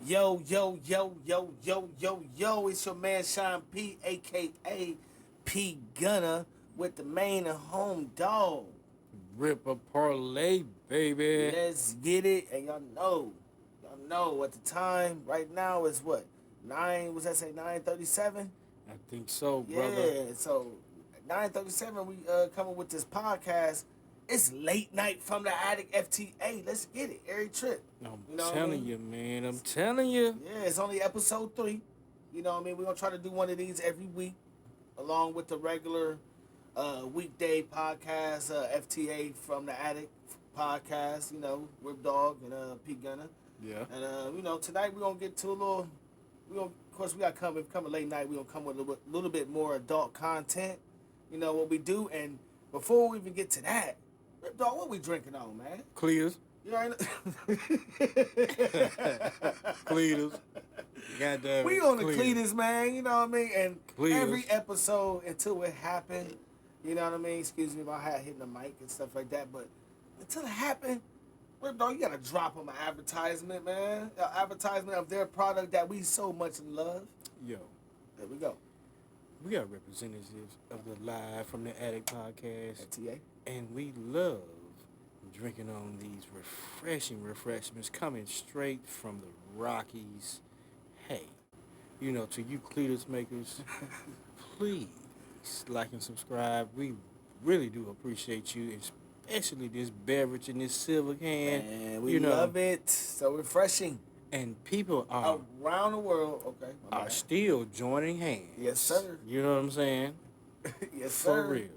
Yo, yo, yo, yo, yo, yo, yo, it's your man Sean P, aka P Gunner, with the main and home dog. Rip a parlay, baby. Let's get it. And y'all know at the time, right now is what? 9, was that say 9:37? I think so, brother. Yeah, so 9:37 we coming with this podcast. It's late night from the attic FTA. Let's get it. Every trip. I'm You know what I telling mean? you, man. I'm telling you. Yeah, it's only episode 3. You know what I mean? We're gonna try to do one of these every week, along with the regular weekday podcast, FTA from the Attic podcast. Rip Dog and Pete Gunner. Yeah. And tonight we're gonna get to a little. Of course, we got coming late night. We're gonna come with a little bit more adult content. You know what we do, and before we even get to that, Rip Dog, what we drinking on, man? Clears. You know. Clears. Goddamn. We on the Cletus, man. You know what I mean? And Cletus. every episode until it happened, you know what I mean? Excuse me if I had hitting the mic and stuff like that, but until it happened, Rip Dog, you gotta drop them an advertisement, man. An advertisement of their product that we so much love. Yo, There we go. we got representatives of the Live from the Attic podcast, FTA. and we love drinking on these refreshing refreshments coming straight from the Rockies. Hey, to you Cletus makers, please like and subscribe. We really do appreciate you, especially this beverage in this silver can. And we love it. So refreshing. And people are Around the world. Okay. my are bad. still joining hands. Yes, sir. You know what I'm saying? Yes, For sir. real.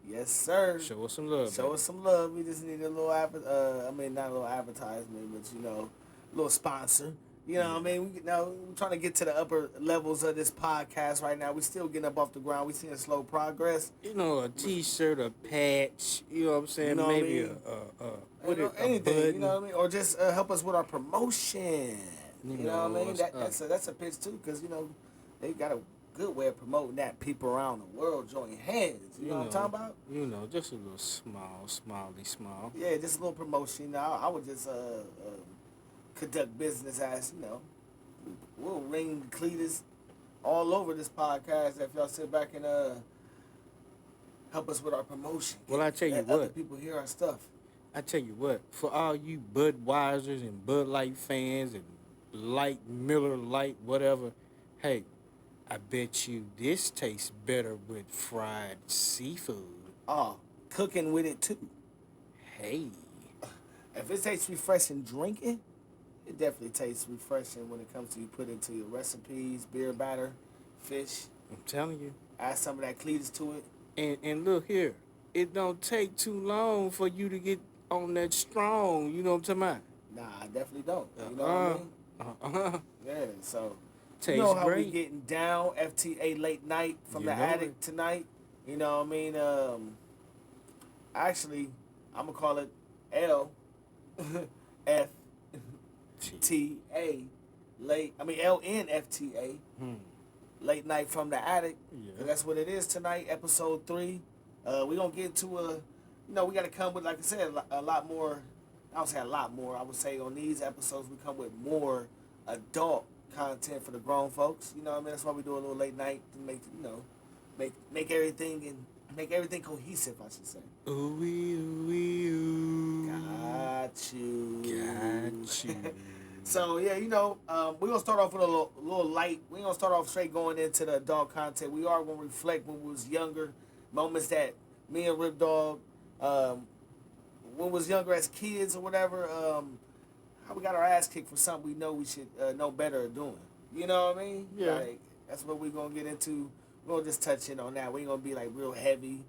Yes, sir. Show us some love. Show baby. us some love. We just need a little not a little advertisement, but a little sponsor. You know what I mean? We're trying to get to the upper levels of this podcast right now. We're still getting up off the ground. We're seeing slow progress. A T-shirt, a patch. You know what I'm saying? You know what I Maybe mean? a Anything, button. you know what I mean? Or just help us with our promotion. You know what I mean? it's, That's a pitch too, because they got a good way of promoting that. People around the world join hands. You know what I'm talking about? Just a little small. Yeah, just a little promotion. I would just conduct business as we'll ring Cletus all over this podcast if y'all sit back and help us with our promotion. Well, I tell you Let what. other people hear our stuff. I tell you what, for all you Budweisers and Bud Light fans and Light Miller Light whatever, hey, I bet you this tastes better with fried seafood. Oh, cooking with it too. Hey, If it tastes refreshing drinking, it definitely tastes refreshing when it comes to you put into your recipes, beer batter, fish. I'm telling you. Add some of that Cletus to it. And look here, it don't take too long for you to get on that strong. You know what I'm talking Nah, I definitely don't. You know what I mean? about? Yeah, so Tastes you know how great. we getting down. FTA Late Night from You the know attic it. tonight. You know what I mean? Actually, I'm gonna call it L F T A late. LNFTA Late Night from the attic. Yeah. 'Cause that's what it is tonight. Episode 3. We gonna get to we gotta come with, like I said, a lot more. I don't say a lot more. I would say on these episodes we come with more adult content for the grown folks. You know what I mean? That's why we do a little late night to make everything cohesive, I should say. Ooh, ooh, ooh. Got you. Got you. So yeah, we're gonna start off with a little light. We ain't gonna start off straight going into the adult content. We are gonna reflect when we was younger, moments that me and Rip Dog, when we was younger as kids or whatever, how we got our ass kicked for something we know we should know better at doing. You know what I mean? Yeah. Like, that's what we're gonna get into. We're gonna just touch in on that. We ain't gonna be like real heavy,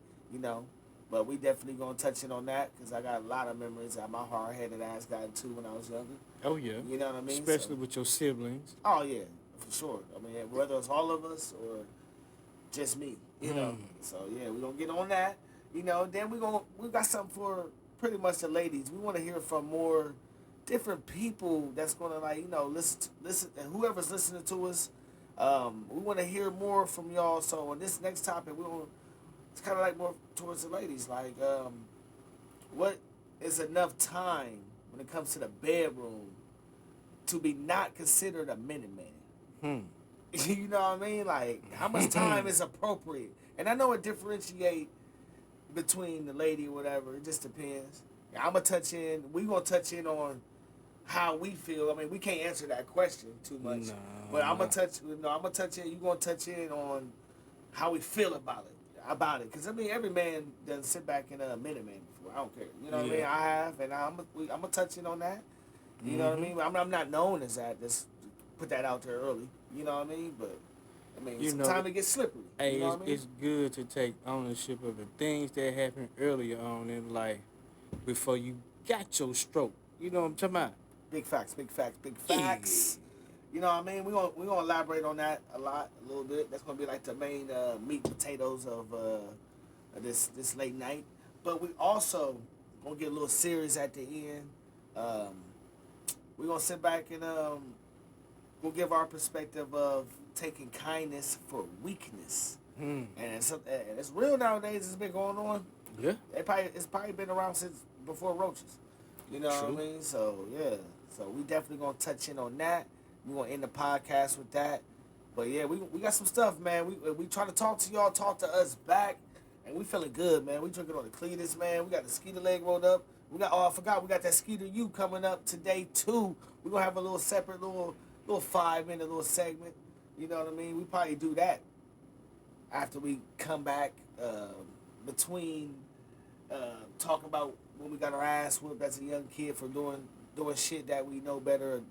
but we definitely gonna touch in on that because I got a lot of memories that my hard-headed ass got into when I was younger. Oh yeah. You know what I mean? Especially with your siblings. Oh yeah, for sure. I mean, whether it's all of us or just me, So yeah, we gonna get on that. Then we got something for pretty much the ladies. We want to hear from more different people that's gonna listen. And whoever's listening to us, we want to hear more from y'all. So on this next topic, it's kind of like more towards the ladies. Like, what is enough time when it comes to the bedroom to be not considered a minute man. Hmm. You know what I mean? Like, how much time is appropriate? And I know it differentiate between the lady or whatever. It just depends. I'm gonna touch in. We gonna touch in on how we feel. I mean, we can't answer that question too much. No, but I'm gonna touch. No, I'm gonna touch in. You gonna touch in on how we feel about it. Because I mean, every man doesn't sit back in a minute man before. I don't care. You know what I mean? I have, and I'm gonna touch in on that. You know what I mean? I'm not known as that. Just put that out there early. You know what I mean? But I mean, sometimes it gets slippery. Hey, you know what I mean? It's good to take ownership of the things that happened earlier on in life before you got your stroke. You know what I'm talking about? Big facts, big facts, big facts. You know what I mean? We're gonna elaborate on that a little bit. That's gonna be like the main meat and potatoes of this late night. But we also gonna get a little serious at the end. We're gonna sit back and we'll give our perspective of taking kindness for weakness. And it's real nowadays. It's been going on. Yeah. It's probably been around since before roaches. You know what I mean? So yeah. So we definitely gonna touch in on that. We're gonna end the podcast with that. But yeah, we got some stuff, man. We trying to talk to y'all, talk to us back, and we feeling good, man. We drinking on the Cletus, man. We got the Skeeter leg rolled up. I forgot we got that Skeeter U coming up today too. We're gonna have a little separate little 5-minute little segment. You know what I mean? We probably do that after we come back between talking about when we got our ass whooped as a young kid for doing shit that we knew better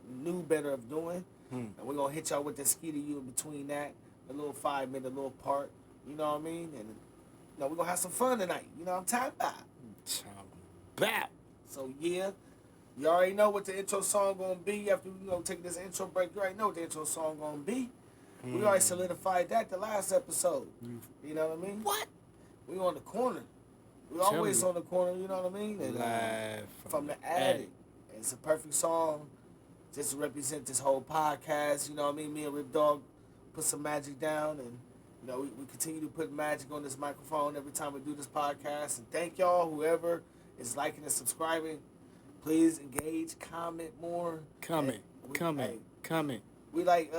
of doing. And we're gonna hit y'all with the Skeeter U in between that, a little 5-minute little part. You know what I mean? And we're gonna have some fun tonight. You know what I'm talking about? So yeah, you already know what the intro song gonna be after take this intro break. You already know what the intro song gonna be. We already solidified that the last episode. You know what I mean? What? We on the corner. We always on the corner. You know what I mean? And, live from the attic. And it's a perfect song just to represent this whole podcast. You know what I mean? Me and Rip Dog put some magic down, and we continue to put magic on this microphone every time we do this podcast. And thank y'all, whoever is liking and subscribing. Please engage, comment more. Comment. We like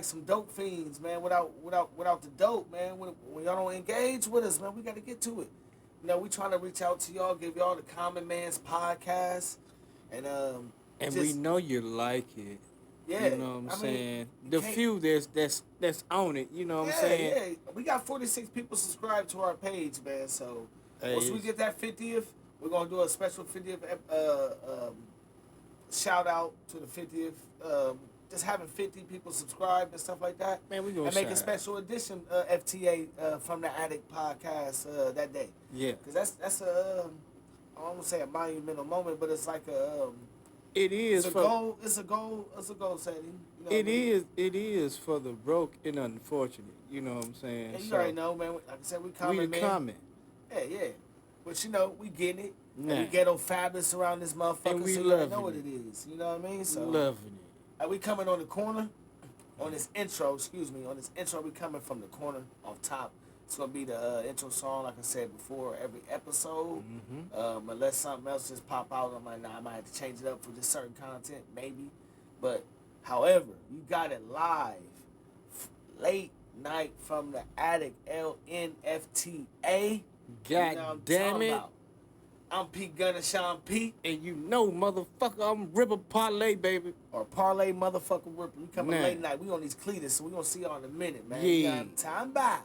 some dope fiends, man. Without the dope, man. When y'all don't engage with us, man, we got to get to it. We trying to reach out to y'all, give y'all the Common Man's podcast, and we know you like it. Yeah, you know what I'm saying. The few that's on it. You know what I'm saying. Yeah, we got 46 people subscribed to our page, man. So once we get that 50th, we're gonna do a special 50th shout out to the 50th. Just having 50 people subscribe and stuff like that. Man, we gonna make a special edition FTA from the Attic podcast that day. Yeah, because that's I don't want to say a monumental moment, but it's like it is it's a goal. It's a goal setting. It is for the broke and unfortunate. You know what I'm saying? Yeah, you already know, man. Like I said, we comment. Yeah. But we getting it. Nah. And we ghetto fabulous around this motherfucker, and we so you already know what it is. You know what I mean? So loving it. We coming on the corner on this intro, we coming from the corner off top. It's going to be the intro song, like I said before, every episode. Unless something else just pop out, I'm like, I might have to change it up for just certain content, maybe. But, however, you got it live, late night from the Attic, LNFTA. God damn it. I'm Pete Gunner, Sean Pete. And motherfucker, I'm Ripper Parlay, baby. Or Parlay motherfucker Ripper. We coming late night. We on these Cletus, so we gonna see y'all in a minute, man. Yeah. Time back.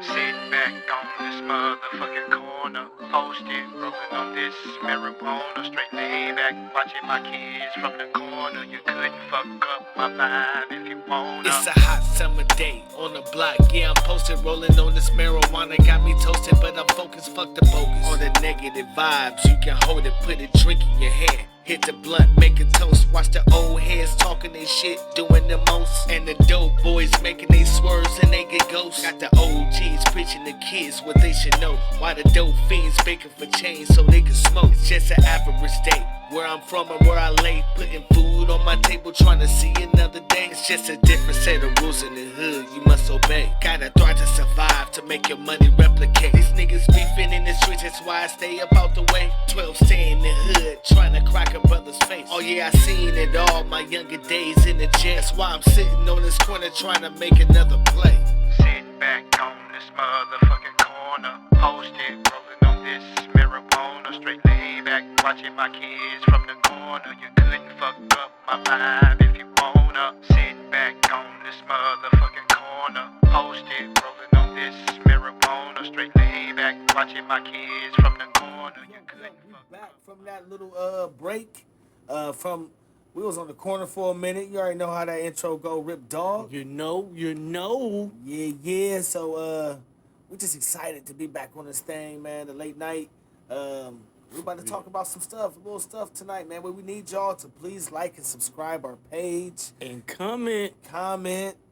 Sitting back on this motherfucking corner, posted, rolling on this marijuana, straight laid back, watching my kids from the corner. You couldn't fuck up my vibe if you wanna. It's a hot summer day on the block, yeah, I'm posted, rolling on this marijuana, got me toasted, but I'm focused, fuck the bogus. On the negative vibes, you can hold it, put a drink in your hand. Hit the blunt, make a toast. Watch the old heads talking their shit, doing the most. And the dope boys making they swerves and they get ghosts. Got the OGs preaching the kids what they should know. Why the dope fiends baking for change so they can smoke. It's just an average day. Where I'm from and where I lay, putting food food on my table, trying to see another day. It's just a different set of rules in the hood, you must obey. Gotta thrive to survive, to make your money replicate. These niggas beefing in the streets, that's why I stay up out the way. 12 stay in the hood, trying to crack a brother's face. Oh yeah, I seen it all, my younger days in the jail. That's why I'm sitting on this corner trying to make another play. Sitting back on this motherfucking corner, posted, rolling on this marijuana, straight laid back, watching my kids from the corner. You couldn't fuck up my vibe if you wanna. Sitting back on this motherfucking corner, posted, rolling on this marijuana, straight laid back, watching my kids from the corner. You couldn't We fuck back up. from that little break. We was on the corner for a minute. You already know how that intro go, Rip Dog. You know. Yeah. So we're just excited to be back on this thing, man. The late night. We're about to talk about some stuff, a little stuff tonight, man. But we need y'all to please like and subscribe our page, And comment.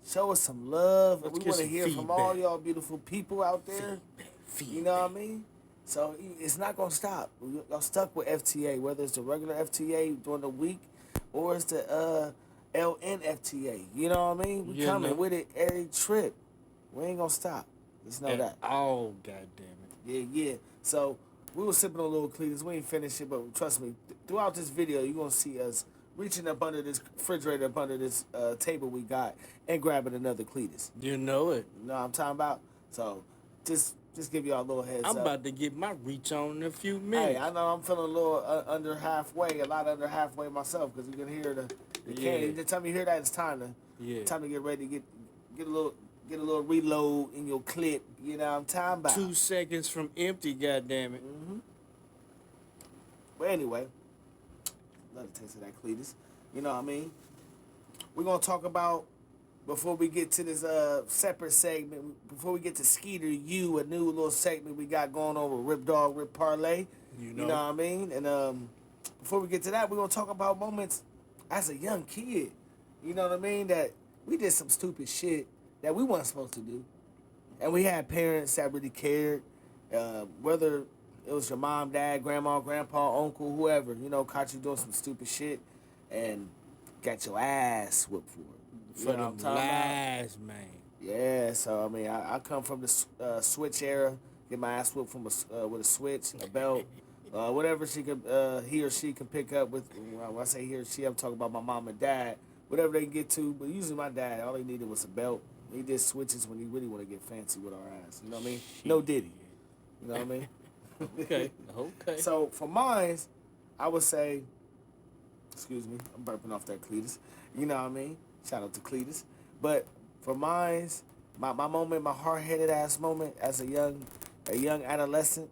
show us some love. Let's We get want to some hear from feedback. all y'all beautiful people out there. You know what I mean? So it's not gonna stop. Y'all stuck with FTA, whether it's the regular FTA during the week or it's the LN FTA. You know what I mean? We You coming know. with it every trip. We ain't gonna stop. Just know that. Oh, goddamn Yeah. So we were sipping on a little Cletus. We ain't finished it, but trust me, throughout this video, you're gonna see us reaching up under this refrigerator, up under this table we got, and grabbing another Cletus. it. You know it. You know what I'm talking about? So just give y'all a little heads I'm up. about to get my reach on in a few Hey, minutes. I know I'm feeling a little under halfway, a lot under halfway myself, because you can hear the candy. The time you hear that, it's time to get ready to get a little reload in your clip. You know what I'm talking about? 2 seconds from empty, goddamn it. But anyway, another taste of that Cletus. You know what I mean? We're gonna talk about, before we get to this separate segment, before we get to Skeeter U, a new little segment we got going on with Rip Dog, Rip Parlay. You know know. what I mean? And before we get to that, we're gonna talk about moments as a young kid. You know what I mean? That we did some stupid shit that we weren't supposed to do. And we had parents that really cared, whether it was your mom, dad, grandma, grandpa, uncle, whoever, caught you doing some stupid shit and got your ass whooped for it. You For know what I'm them talking about? lies, man. Yeah, so I mean, I come from the Switch era, get my ass whooped from with a switch, a belt, whatever he or she can pick up with. When I say he or she, I'm talking about my mom and dad, whatever they can get to. But usually my dad, all he needed was a belt. He did switches when he really want to get fancy with our ass. You know what I mean? No Diddy. You know what I mean? Okay. So for mine, I would say, excuse me, I'm burping off that Cletus. You know what I mean? Shout out to Cletus. But for mine, my moment, my hard-headed ass moment as a young adolescent,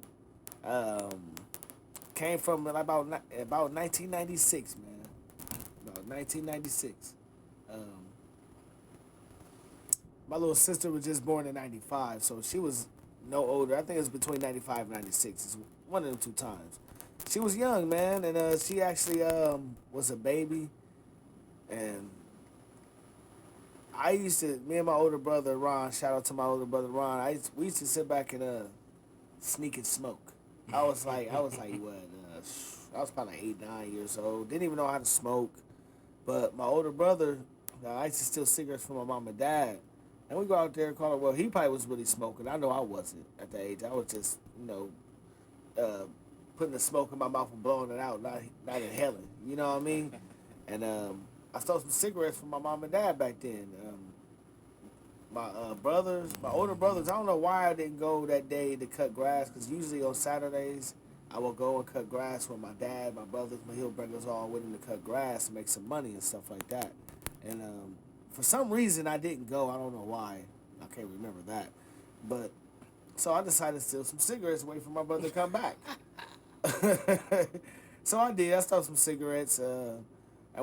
came from about 1996, man. About 1996. My little sister was just born in 95, so she was no older. I think it was between 95 and 96. It's one of them 2 times. She was young, man, and she actually was a baby. And me and my older brother, Ron, shout out to my older brother, Ron, we used to sit back and sneak and smoke. I was like, what? I was probably like 8, 9 years old. Didn't even know how to smoke. But my older brother, I used to steal cigarettes from my mom and dad. And we go out there and call it, well, he probably was really smoking. I know I wasn't at that age. I was just, putting the smoke in my mouth and blowing it out, not inhaling. You know what I mean? And I stole some cigarettes from my mom and dad back then. My older brothers, I don't know why I didn't go that day to cut grass, because usually on Saturdays, I would go and cut grass with my dad, my brothers, my heel brothers all with him to cut grass and make some money and stuff like that. And for some reason, I didn't go. I don't know why. I can't remember that. But so I decided to steal some cigarettes, wait for my brother to come back. So I did. I stole some cigarettes. And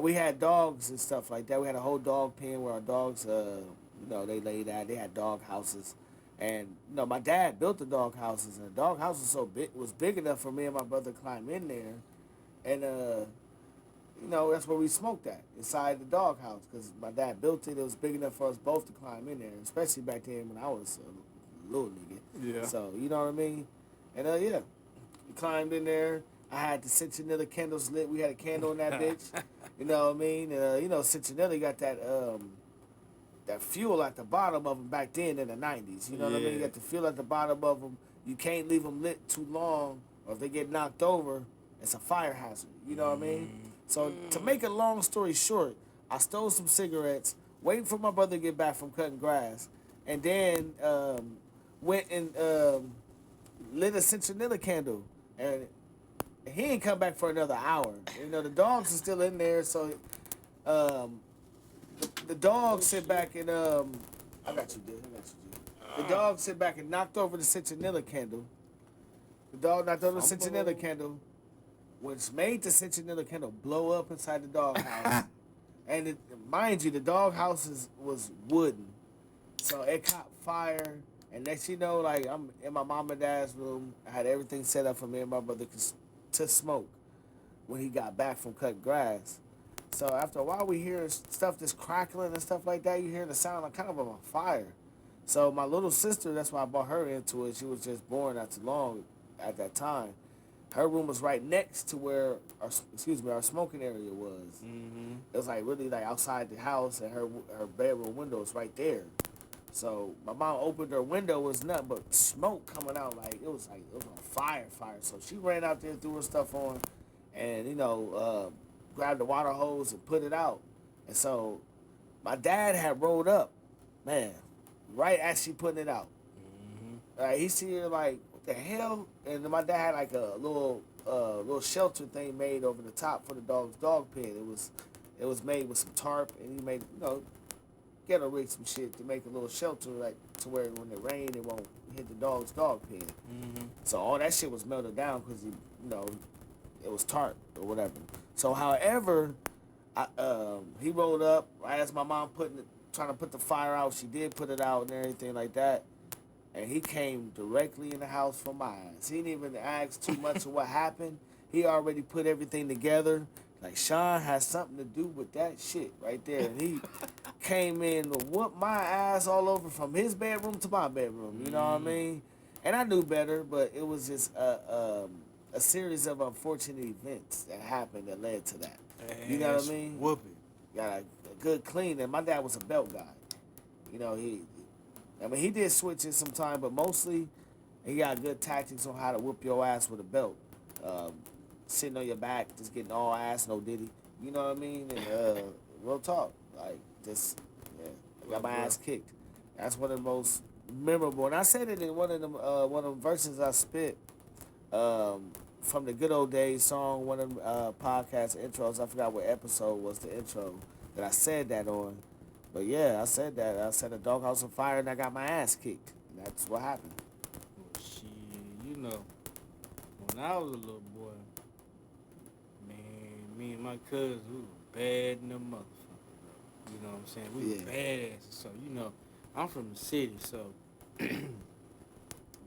we had dogs and stuff like that. We had a whole dog pen where our dogs, they laid out. They had dog houses. And, my dad built the dog houses. And the dog house was so big, was big enough for me and my brother to climb in there. And, that's where we smoked at, inside the dog house. Because my dad built it. It was big enough for us both to climb in there. Especially back then when I was a little nigga. Yeah. So, you know what I mean? And, we climbed in there. I had the citronella candles lit. We had a candle in that bitch. You know what I mean? You know, Cincinnati got that fuel at the bottom of them back then in the 90s. You know what I mean? You got the fuel at the bottom of them. You can't leave them lit too long, or if they get knocked over, it's a fire hazard. You know what I mean? So to make a long story short, I stole some cigarettes, waiting for my brother to get back from cutting grass, and then went and lit a citronella candle, and he ain't come back for another hour. You know, the dogs are still in there, so the dog sit back and I got you, dude. The dog sit back and knocked over the citronella candle. The dog knocked over the citronella candle, which made the citronella candle blow up inside the doghouse. And mind you, the doghouse was wooden, so it caught fire. And next you know, like, I'm in my mom and dad's room. I had everything set up for me and my brother to smoke when he got back from cutting grass. So after a while, we hear stuff that's crackling and stuff like that. You hear the sound like kind of a fire. So my little sister, that's why I brought her into it. She was just born not too long at that time. Her room was right next to where our smoking area was. Mm-hmm. It was like really like outside the house, and her bedroom window was right there. So my mom opened her window, it was nothing but smoke coming out, like it was on fire. So she ran out there, threw her stuff on, and grabbed the water hose and put it out. And so my dad had rolled up, man, right as she putting it out. Mm-hmm. He see her like, what the hell? And then my dad had like a little shelter thing made over the top for the dog's dog pen. It was made with some tarp, and he made, ghetto rig some shit to make a little shelter, like to where when it rained it won't hit the dog's dog pen. Mm-hmm. So all that shit was melted down because it was tarp or whatever. So however, he rolled up right as my mom trying to put the fire out. She did put it out and everything like that. And he came directly in the house from my eyes. He didn't even ask too much of what happened. He already put everything together. Like, Sean has something to do with that shit right there. And he came in to whoop my ass all over from his bedroom to my bedroom. You know what I mean? And I knew better, but it was just a series of unfortunate events that happened that led to that. You know what I mean? Whooping. Got a good clean. And my dad was a belt guy. He did switch it sometime, but mostly he got good tactics on how to whoop your ass with a belt. Sitting on your back, just getting all ass, no diddy. You know what I mean? And real talk, like just I got my ass kicked. That's one of the most memorable. And I said it in one of them verses I spit from the Good Old Days song, one of them podcast intros. I forgot what episode was the intro that I said that on. But yeah, I said that. I set a doghouse on fire and I got my ass kicked. And that's what happened. Well, shit, when I was a little boy, man, me and my cousins, we were bad in the motherfucker, bro. You know what I'm saying? We were badasses. So, I'm from the city, so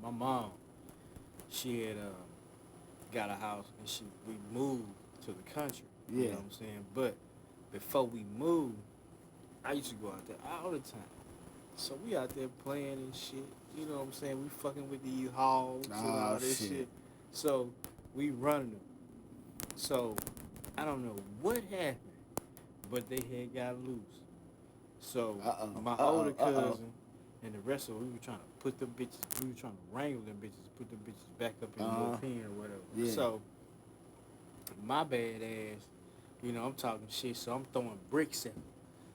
my mom, she had got a house and we moved to the country. You know what I'm saying? But before we moved, I used to go out there all the time. So we out there playing and shit. You know what I'm saying? We fucking with these hogs and all this shit. So we running them. So I don't know what happened, but they had got loose. So my older cousin and the rest of them, we were trying to put them bitches, we were trying to wrangle them bitches, put them bitches back up in the little pen or whatever. Yeah. So my bad ass, I'm talking shit, so I'm throwing bricks at them.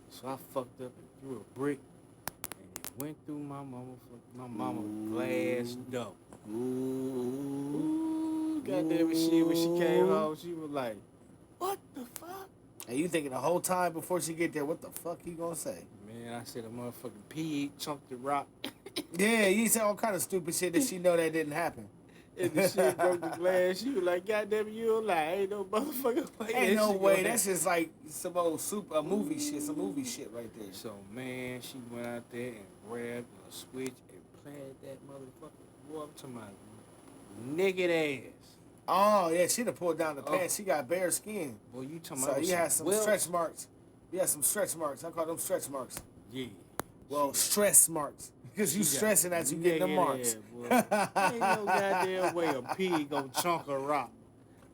So I fucked up and threw a brick, and it went through my mama glass door. Ooh, goddamn it, shit. When she came home, she was like, "What the fuck?" And you thinking the whole time before she get there, what the fuck he gonna say? Man, I said a motherfucking pig chunked the rock. Yeah, you said all kind of stupid shit that she know that didn't happen. And the shit broke the glass. She was like, "Goddamn it, you a lie. Ain't no motherfucker like Ain't no way. That's just like some old movie shit. Some movie shit right there. So, man, she went out there and grabbed a switch and planted that motherfucker. Boy, I'm talking about naked ass. Oh, yeah, she'd have pulled down the pants. She got bare skin. Boy, you talking about so you had some stretch marks. You had some stretch marks. I call them stretch marks. Yeah. Well, stress marks. Because you stressing as you get the marks. Ain't no goddamn way a pig gonna chunk a rock.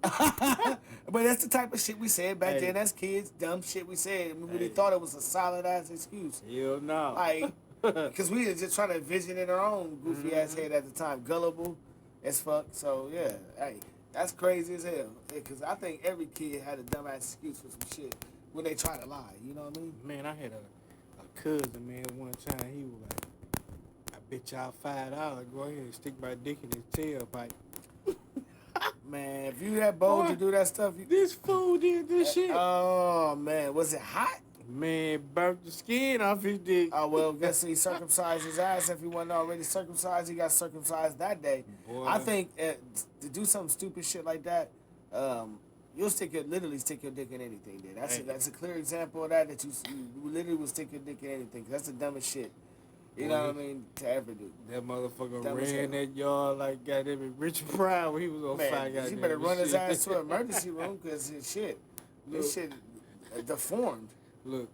But that's the type of shit we said back Hey. then as kids. Dumb shit we said. And we really Hey. thought it was a solid ass excuse. Hell no. Like, because we were just trying to envision in our own goofy ass Mm-hmm. head at the time. Gullible as fuck. So, yeah. Hey, that's crazy as hell. Because I think every kid had a dumb ass excuse for some shit when they try to lie. You know what I mean? Man, I had a cousin, man, one time. He was like, I bet y'all $5. Go ahead and stick my dick in his tailpipe. Man, if you that bold Boy, to do that stuff, you... This fool did this shit. Oh, man. Was it hot? Man, burnt the skin off his dick. Oh, well, guess he circumcised his ass. If he wasn't already circumcised, he got circumcised that day. Boy. I think to do some stupid shit like that, you'll literally stick your dick in anything. Then that's a clear example of that you literally will stick your dick in anything. 'Cause that's the dumbest shit. You know what I mean? To ever do. That motherfucker Dumb as ran hell. that yard like goddamn Richard Pryor when he was on fire. Man, you goddamn better run his shit. ass to an emergency room because his shit deformed. Look,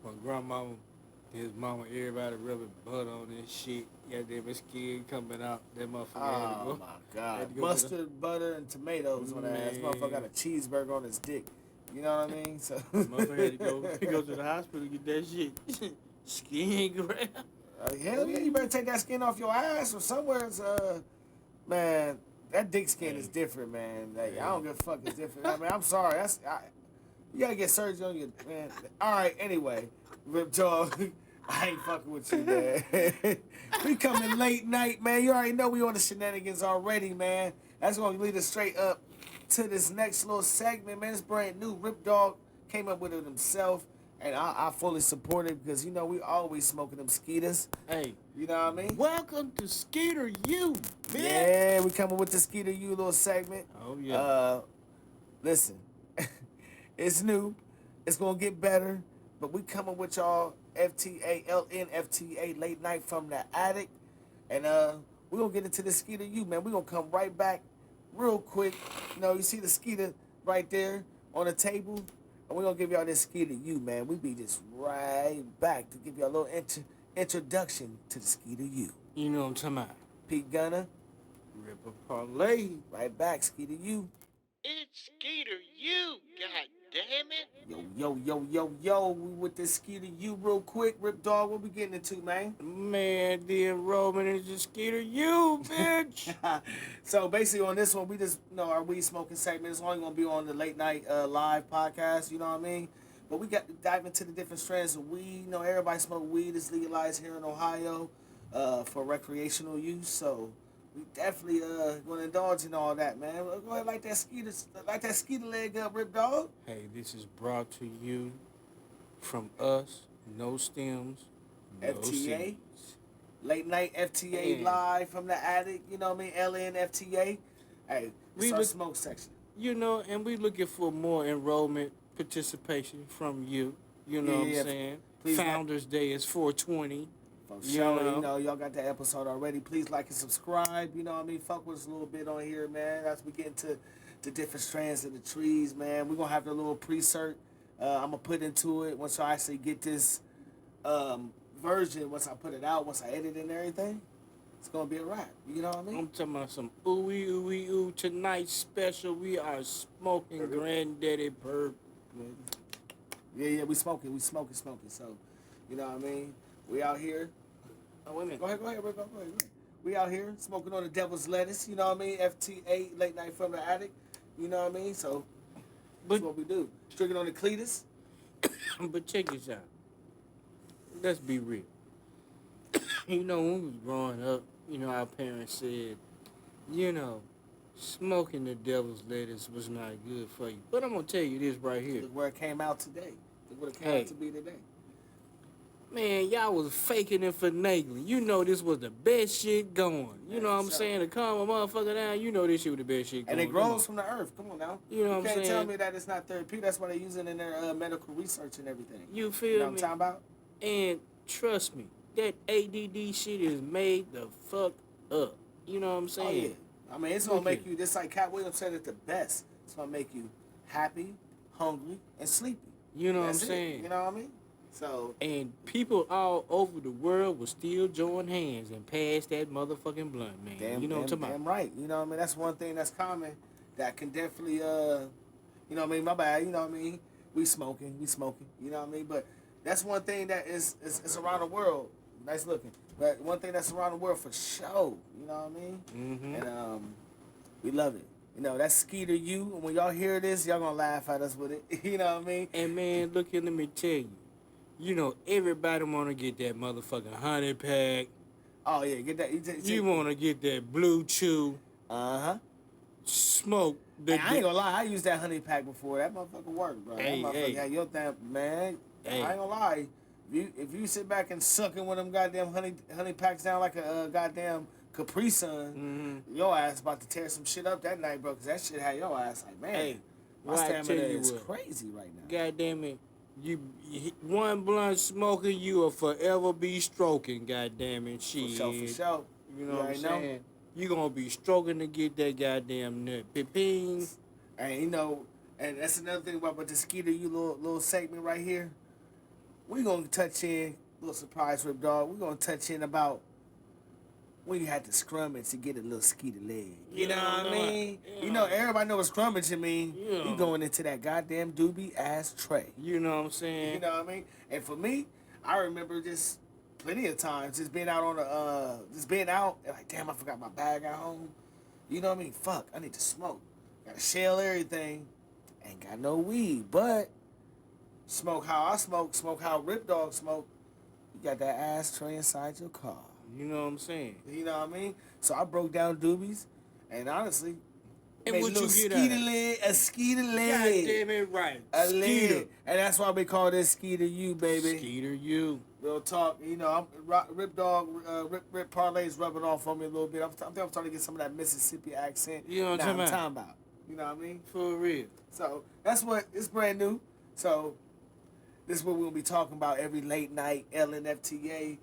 my grandmama, his mama, everybody rubbing butter on this shit. Goddamn, his skin coming out. That motherfucker had to Oh go. my had God! to go to Mustard, butter, and tomatoes on that ass. Man. Motherfucker got a cheeseburger on his dick. You know what I mean? So Motherfucker had to go to the hospital to get that shit. Skin grab. Hell yeah, you better take that skin off your ass or somewhere. Man, that dick skin is different, man. Like, I don't give a fuck. It's different. I mean, I'm sorry. You gotta get surgery on your man. All right, anyway, Rip Dog. I ain't fucking with you, man. We coming late night, man. You already know we on the shenanigans already, man. That's gonna lead us straight up to this next little segment, man. It's brand new. Rip Dog came up with it himself. And I fully support it because, you know, we always smoking them Skeeters. Hey, You know what I mean? welcome to Skeeter U, bitch. Yeah, we coming with the Skeeter U little segment. Oh, yeah. Listen, it's new. It's going to get better. But we coming with y'all FTA Late Night from the Attic. And we're going to get into the Skeeter U, man. We're going to come right back real quick. You know, you see the Skeeter right there on the table. And we're going to give y'all this Skeeter U, man. We be just right back to give y'all a little introduction to the Skeeter U. You know what I'm talking about. Pete Gunner, Rip a parlay. right back, Skeeter U. It's Skeeter U, god damn it. Yo, we with this Skeeter U real quick. Rip Dog, what we getting into, man? Man, the enrollment is the Skeeter U, bitch. So basically on this one, we just, you know, our weed smoking segment is only going to be on the late night live podcast, you know what I mean? But we got to dive into the different strands of weed. You know, everybody smoke weed. It's legalized here in Ohio for recreational use. So we definitely going to indulge in all that, man. Go ahead, light that Skeeter leg up, Rip Dog. Hey, this is brought to you from us, no stems, no FTA. seeds. Late night FTA Yeah. live from the attic, you know what I mean? LN FTA. Hey, We it's our look- smoke section. You know, and we looking for more enrollment participation from you. You know what Yeah, I'm saying? please like- Founders Day is 420. For You sure, know. you know, y'all got that episode already. Please like and subscribe. You know what I mean? Fuck with us a little bit on here, man. As we get into the different strands of the trees, man. We're going to have the little pre-cert I'm going to put into it once I actually get this version. Once I put it out, once I edit it and everything, it's going to be a wrap. You know what I mean? I'm talking about some ooey. Tonight's special, we are smoking Granddaddy Burp. Yeah, we smoking. So, you know what I mean? We out here. Oh, wait a minute. Go ahead, Rick. Go ahead. We out here smoking on the devil's lettuce. You know what I mean? FTA Late Night from the Attic. You know what I mean? So that's But, what we do. Drinking on the Cletus. but check this out. Let's be real. You know, when we was growing up, you know, our parents said, you know, smoking the devil's lettuce was not good for you. But I'm going to tell you this right here. Look where it came out today. Look what it came Hey. out to be today. Man, y'all was faking and finagling. You know this was the best shit going. You know what I'm for sure. saying? To calm a motherfucker down, you know this shit was the best shit going. And it Come on. grows from the earth. Come on now. You know what I'm can't tell saying? me that it's not therapeutic. That's why they use it in their medical research and everything. You feel You know what I'm me? talking about? And trust me, that ADD shit is made the fuck up. You know what I'm Oh, saying? yeah. I mean, it's going to Look make here. you, just like Cat Williams said it the best, it's going to make you happy, hungry, and sleepy. You know what I'm That's it. saying? You know what I mean? So, And people all over the world will still join hands and pass that motherfucking blunt, man. damn, you know what I'm talking damn about? right. You know what I mean? That's one thing that's common that can definitely, you know what I mean? My bad, you know what I mean? We smoking, you know what I mean? But that's one thing that is around the world. Nice looking. But one thing that's around the world for sure, you know what I mean? Mm-hmm. And we love it. You know, that's Skeeter U. And when y'all hear this, y'all gonna laugh at us with it. You know what I mean? And man, look here, let me tell you. You know, everybody want to get that motherfucking honey pack. Oh, yeah, get that. You want to get that blue chew. Uh-huh. Smoke. Hey, I ain't gonna lie, I used that honey pack before. That motherfucker worked, bro. Hey, that motherfucker hey. had your thing, man. Hey. I ain't gonna lie. If you sit back and suck in one of them goddamn honey packs down like a goddamn Capri Sun, your ass about to tear some shit up that night, bro. Cause that shit had your ass like, man, Hey, my well, I stamina tell you is what. crazy right now. God damn it. You one blunt smoking, you will forever be stroking, god damn it. Shit. For sure. You know what I'm saying? You gonna be stroking to get that goddamn nut. Piping. And you know, and that's another thing about the Skeeter U little segment right here. We gonna touch in, little surprise Rip Dog. We gonna touch in about when you had to scrummage to get a little Skeeter leg. You know what I mean? Yeah. You know, everybody know what scrummaging mean. Yeah. You going into that goddamn doobie ass tray. You know what I'm saying? You know what I mean? And for me, I remember just plenty of times just being out on just being out and like, damn, I forgot my bag at home. You know what I mean? Fuck, I need to smoke. Gotta shell everything. Ain't got no weed, but smoke how I smoke how Rip Dog smoke. You got that ashtray inside your car. You know what I'm saying? You know what I mean? So I broke down doobies, and honestly, And made what a little you get Skeeter out of it? lid, a Skeeter God lid. damn it right. A Skeeter. lid. And that's why we call this Skeeter U, baby. Skeeter U. Real talk. You know, Rip Dog, Rip Parlay's rubbing off on me a little bit. I think I'm starting to get some of that Mississippi accent. You know what I'm talking about? You know what I mean? For real. So that's what, it's brand new. So this is what we'll be talking about every late night LNFTA.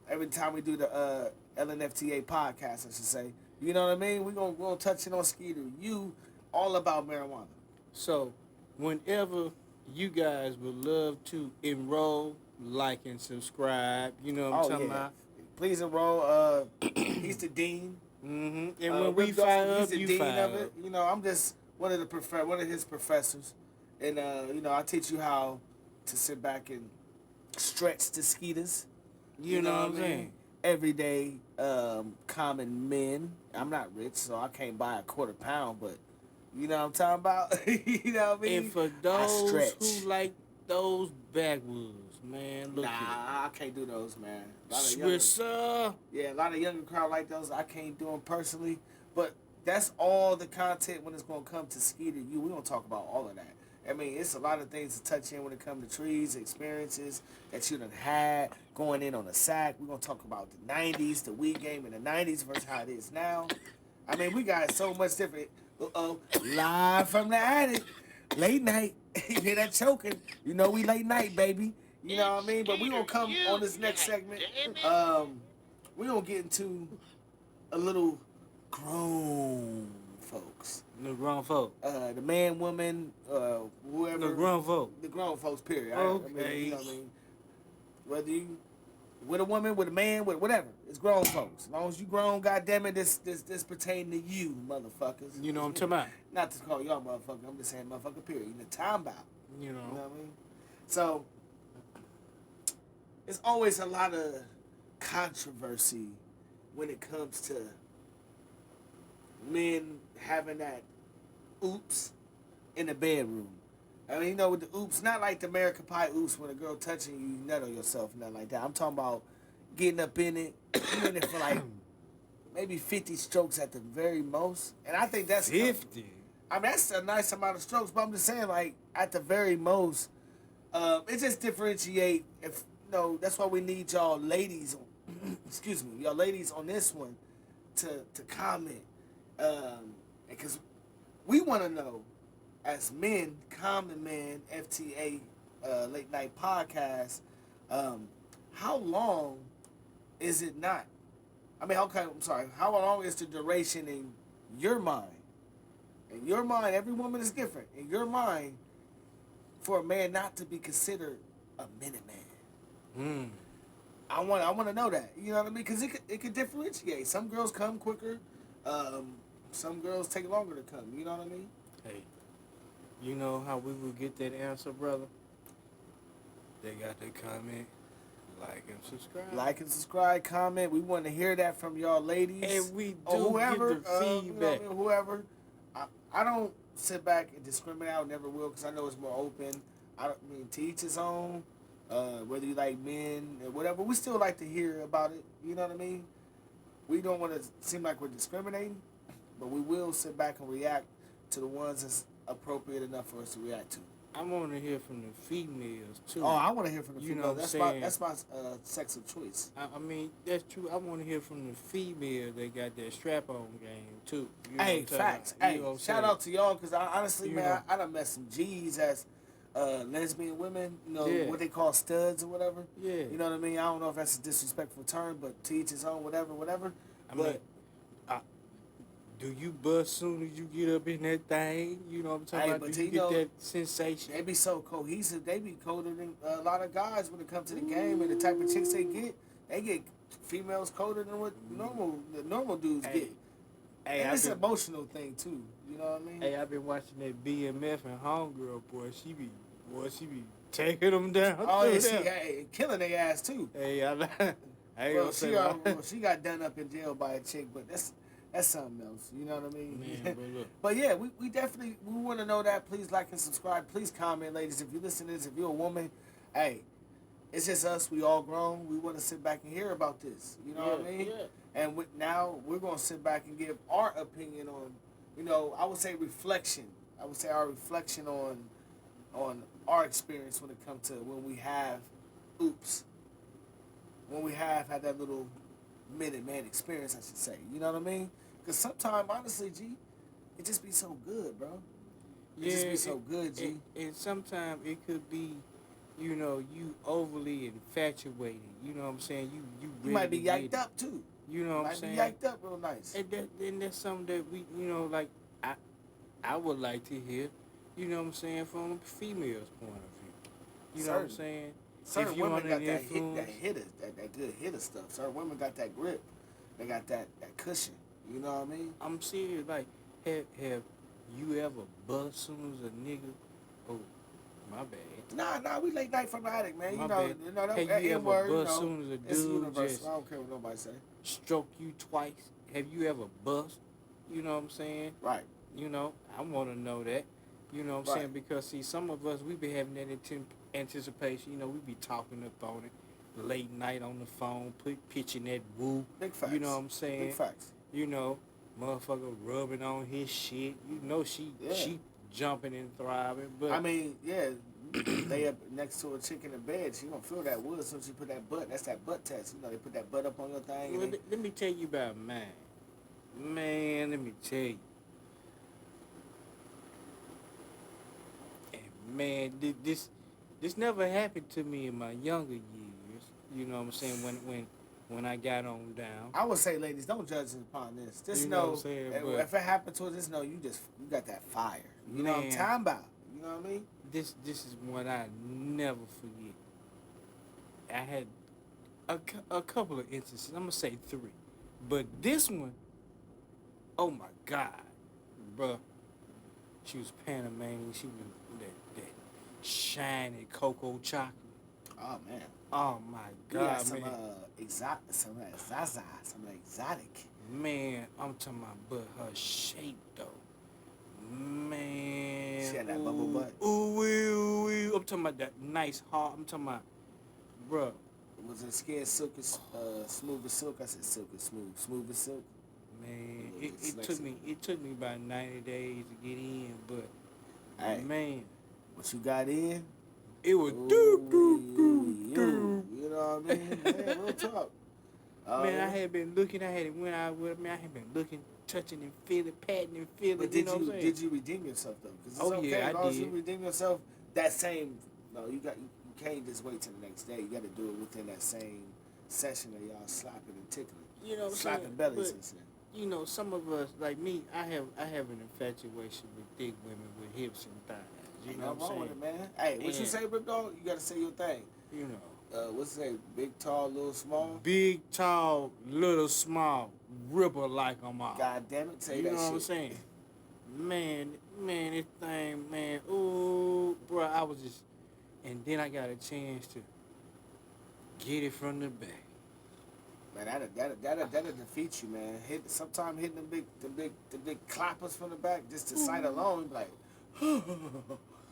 Every time we do the LNFTA podcast, I should say. You know what I mean? We're gonna touch it on Skeeter U, all about marijuana. So, whenever you guys would love to enroll, like, and subscribe, you know what I'm talking about? Please enroll. He's the dean. Mm-hmm. And when we Rip Dog, fire he's up, the you dean fire of it. up. You know, I'm just one of his professors, and you know, I teach you how to sit back and stretch the skeeters. You know what I'm saying? Everyday common men. I'm not rich, so I can't buy a quarter pound, but you know what I'm talking about? You know what I mean? And for those who like those backwoods, man, look nah, at I can't do those, man. it. Swisser. Yeah, a lot of younger crowd like those. I can't do them personally, but that's all the content when it's gonna come to Skeeter U. We're gonna talk about all of that. I mean, it's a lot of things to touch in when it comes to trees, experiences that you done had, going in on a sack. We're going to talk about the 90s, the weed game in the 90s versus how it is now. I mean, we got so much different. Uh-oh, live from the attic, late night. You hear that choking? You know we late night, baby. You know what I mean? But we're going to come on this next segment. We're going to get into a little grown folks. The grown folk. The man, woman, whoever. The grown folk. The grown folks, period. Okay. I mean, you know what I mean? Whether you with a woman, with a man, with whatever. It's grown folks. As long as you grown, goddammit, this pertain to you, motherfuckers. You know what I'm talking about? Not to call y'all motherfucker. I'm just saying motherfucker, period. You know time about. You know. You know what I mean? So, it's always a lot of controversy when it comes to men having that oops in the bedroom. I mean, you know, with the oops, not like the American Pie oops when a girl touching you, you nut on yourself, nothing like that. I'm talking about getting up in it, you in it for like maybe 50 strokes at the very most. And I think that's 50. I mean, that's a nice amount of strokes, but I'm just saying, like, at the very most, it just differentiate. If you know, that's why we need y'all ladies, excuse me, y'all ladies on this one to comment, because we want to know, as men, common men, FTA Late Night Podcast, how long is it not? I mean, how long is the duration in your mind? In your mind, every woman is different. In your mind, for a man not to be considered a minute man. I want to know that. You know what I mean? Because it could differentiate. Some girls come quicker. some girls take longer to come. You know what I mean? Hey, you know how we will get that answer, brother? They got to comment, like, and subscribe. Like and subscribe, comment. We want to hear that from y'all ladies. And we do or whoever, get the feedback. You know what I mean? Whoever. I don't sit back and discriminate. I never will, because I know it's more open. I mean, to each his own. Whether you like men or whatever, we still like to hear about it. You know what I mean? We don't want to seem like we're discriminating, but we will sit back and react to the ones that's appropriate enough for us to react to. I want to hear from the females too. Oh, I want to hear from the You know females. what I'm That's my sex of choice. I mean, that's true. I want to hear from the female that got that strap-on game too. You know Hey, what I'm facts. talking about? Hey, You know what I'm shout saying? out to y'all, because I honestly, You man, know. I done met some G's as lesbian women, you know, Yeah. what they call studs or whatever. Yeah. You know what I mean? I don't know if that's a disrespectful term, but to each his own, whatever. I mean, do you bust soon as you get up in that thing? You know what I'm talking Hey, about? but Do you you get know, that sensation? They be so cohesive. They be colder than a lot of guys when it comes to the game, and the type of chicks they get females colder than what the normal dudes Hey. get. Hey, And it's an emotional thing too. You know what I mean? Hey, I've been watching that BMF and Homegirl, boy. She be taking them down. Oh yeah, through she there. hey, killing their ass too. Hey, I ain't Well, gonna say that. she got done up in jail by a chick, but that's something else. You know what I mean? Man, but look. But yeah, we definitely want to know that. Please like and subscribe. Please comment, ladies. If you listen to this, if you're a woman, hey, it's just us. We all grown. We want to sit back and hear about this. You know what I mean? Yeah. And now we're going to sit back and give our opinion on, you know, I would say reflection. I would say our reflection on our experience when it comes to when we have had that little Minute Man experience, I should say. You know what I mean? Because sometimes, honestly, G, it just be so good, bro. It just be so good, G. And sometimes it could be, you know, you overly infatuated. You know what I'm saying? You You might be really yiked up, too. You know what I'm Might saying? be yiked up real nice. And that's something that we, you know, like I would like to hear, you know what I'm saying, from a female's point of view. You know what I'm saying? Certain If you women under got the that influence- hitter, that good hitter stuff. Certain women got that grip. They got that cushion. You know what I mean? I'm serious. Like, have you ever bust soon as a nigga? Oh, my bad. Nah, we late night from the attic, man. My You know, bad. that Have you ever N-word, you bust know, soon as a it's dude universal. just I don't care what nobody say. stroke you twice? Have you ever bust? You know what I'm saying? Right. You know, I want to know that. You know what I'm saying? Because, see, some of us, we be having that anticipation. You know, we be talking up on it late night on the phone, pitching that woo. Big facts. You know what I'm saying? Big facts. You know, motherfucker rubbing on his shit. You know she jumping and thriving. But I mean, yeah, lay up next to a chick in the bed, she gonna feel that wood as soon as she put that butt. That's that butt test. You know, they put that butt up on your thing. well, And let me tell you about mine. Man, let me tell you. And man, this never happened to me in my younger years. You know what I'm saying? When I got on down. I would say, ladies, don't judge us upon this. Just You know what know, I'm saying, if it happened to us, just know you got that fire. You know what I'm Man. talking about. You know what I mean? This is what I never forget. I had a couple of instances. I'm gonna say 3, but this one, oh my God, bruh. She was Panamanian. She was that shiny cocoa chocolate. Oh man. Oh my You got God, some man. some exotic. Man, I'm talking about, but her shape though. Man. She had that bubble butt. Ooh. I'm talking about that nice heart. I'm talking about, bruh. Was it skin silk as smooth as silk? I said silk as smooth. Smooth as silk. Man, Ooh, it's it took me about 90 days to get in, but Hey. man, What you got in? it was You know what I mean? Man, real talk. Man, I had been looking. I had went out with me. I had been looking, touching and feeling, patting and feeling. But you know what I'm saying? did you redeem yourself though? Because it's Oh, okay yeah, as I long as you did. redeem yourself. That same you can't just wait till the next day. You got to do it within that same session of y'all slapping and tickling. You know what I'm slapping saying? bellies But, and shit. you know, some of us, like me, I have an infatuation with thick women with hips and thighs. You Ain't know nothing what I'm wrong saying? with it, man. Hey, what you And- say, Rip Dog? You got to say your thing. You know. what's it say? Big, tall, little, small. Big, tall, little, small, ripper like them all. God damn it, say You that know shit. what I'm saying? Man, this thing, man. Ooh, bro, I was just, and then I got a chance to get it from the back. Man, that'll defeat you, man. Sometimes hitting the big clappers from the back, just the sight alone, be like,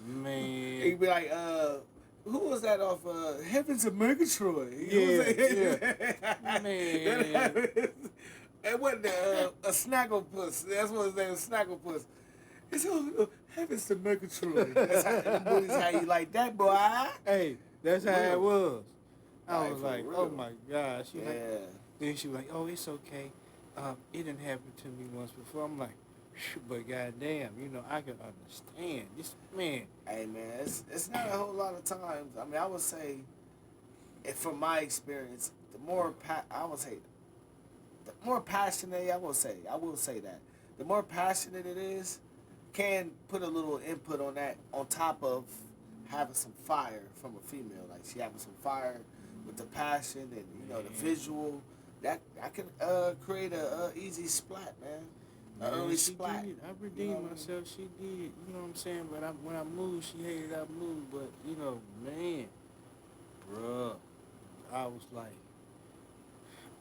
Man. he'd be like, who was that off Heavens of Murgatroyd? Yeah. Man. It wasn't a Snagglepuss. That's what his name was, Snagglepuss. It's Heavens of Murgatroyd. That's how you like that, boy. Hey, that's how it was. I Like, was for like, real. oh my gosh. Yeah. Then she was like, oh, it's okay. It didn't happen to me once before. I'm like, phew, but goddamn, I can understand. This man. Hey, man, it's not a whole lot of times. I mean, I would say, from my experience, the more passionate, I will say that. The more passionate it is, can put a little input on that on top of having some fire from a female. Like, she having some fire with the passion and, the visual. That I can create a easy splat, man. An early she splat. did. I redeemed myself. She did. You know what I'm saying? But when I moved, she hated I moved. But, man, bruh, I was like,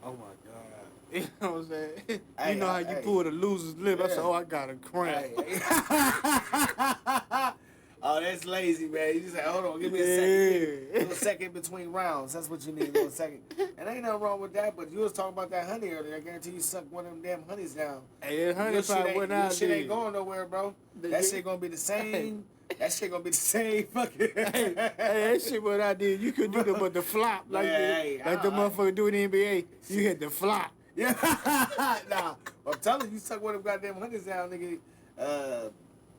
oh my God. You know what I'm saying? Hey, how you pull the loser's lip. I said, oh, I got a cramp. Hey. Oh, that's lazy, man. You just say, hold on, give me a second. A little second between rounds. That's what you need, a little second. And ain't nothing wrong with that, but you was talking about that honey earlier. I guarantee you sucked one of them damn honeys down. Hey, that honey probably went out. Your shit ain't going nowhere, bro. That shit gonna be the same. That shit gonna be the same fucking. Hey, that shit what I did. You couldn't do nothing but the flop. Like the motherfucker do in the NBA. You hit the flop. Yeah. Nah, I'm telling you, suck one of them goddamn honeys down, nigga.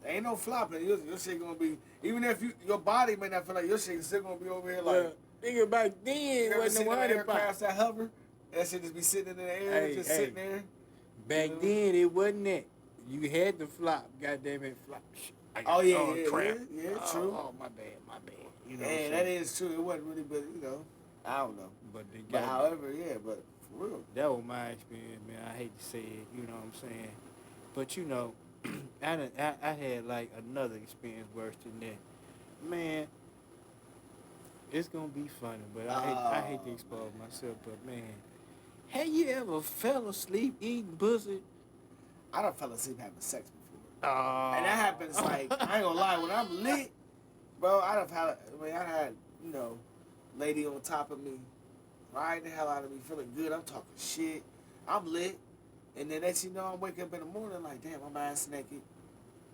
Ain't no flopping. Your shit gonna be, even if your body may not feel like your shit still gonna be over here like. Nigga, back then, You ever wasn't seen no them honey pot. aircrafts that hover? That shit just be sitting in the air, sitting there. Back then, it wasn't that. You had the flop, goddamn it, flop. Oh, yeah, crap. Yeah, true. Oh, my bad. You know Yeah, that is true. It wasn't really, but, I don't know. But however, yeah, but for real. That was my experience, man. I hate to say it, you know what I'm saying? But, I had, like, another experience worse than that. Man, it's gonna be funny, but I hate to expose myself, but, man, have you ever fell asleep eating pussy? I done fell asleep having sex before. And that happens, like, I ain't gonna lie, when I'm lit, bro, I had, lady on top of me, riding the hell out of me, feeling good, I'm talking shit, I'm lit, and then next you know, I'm waking up in the morning like, damn, I'm ass naked,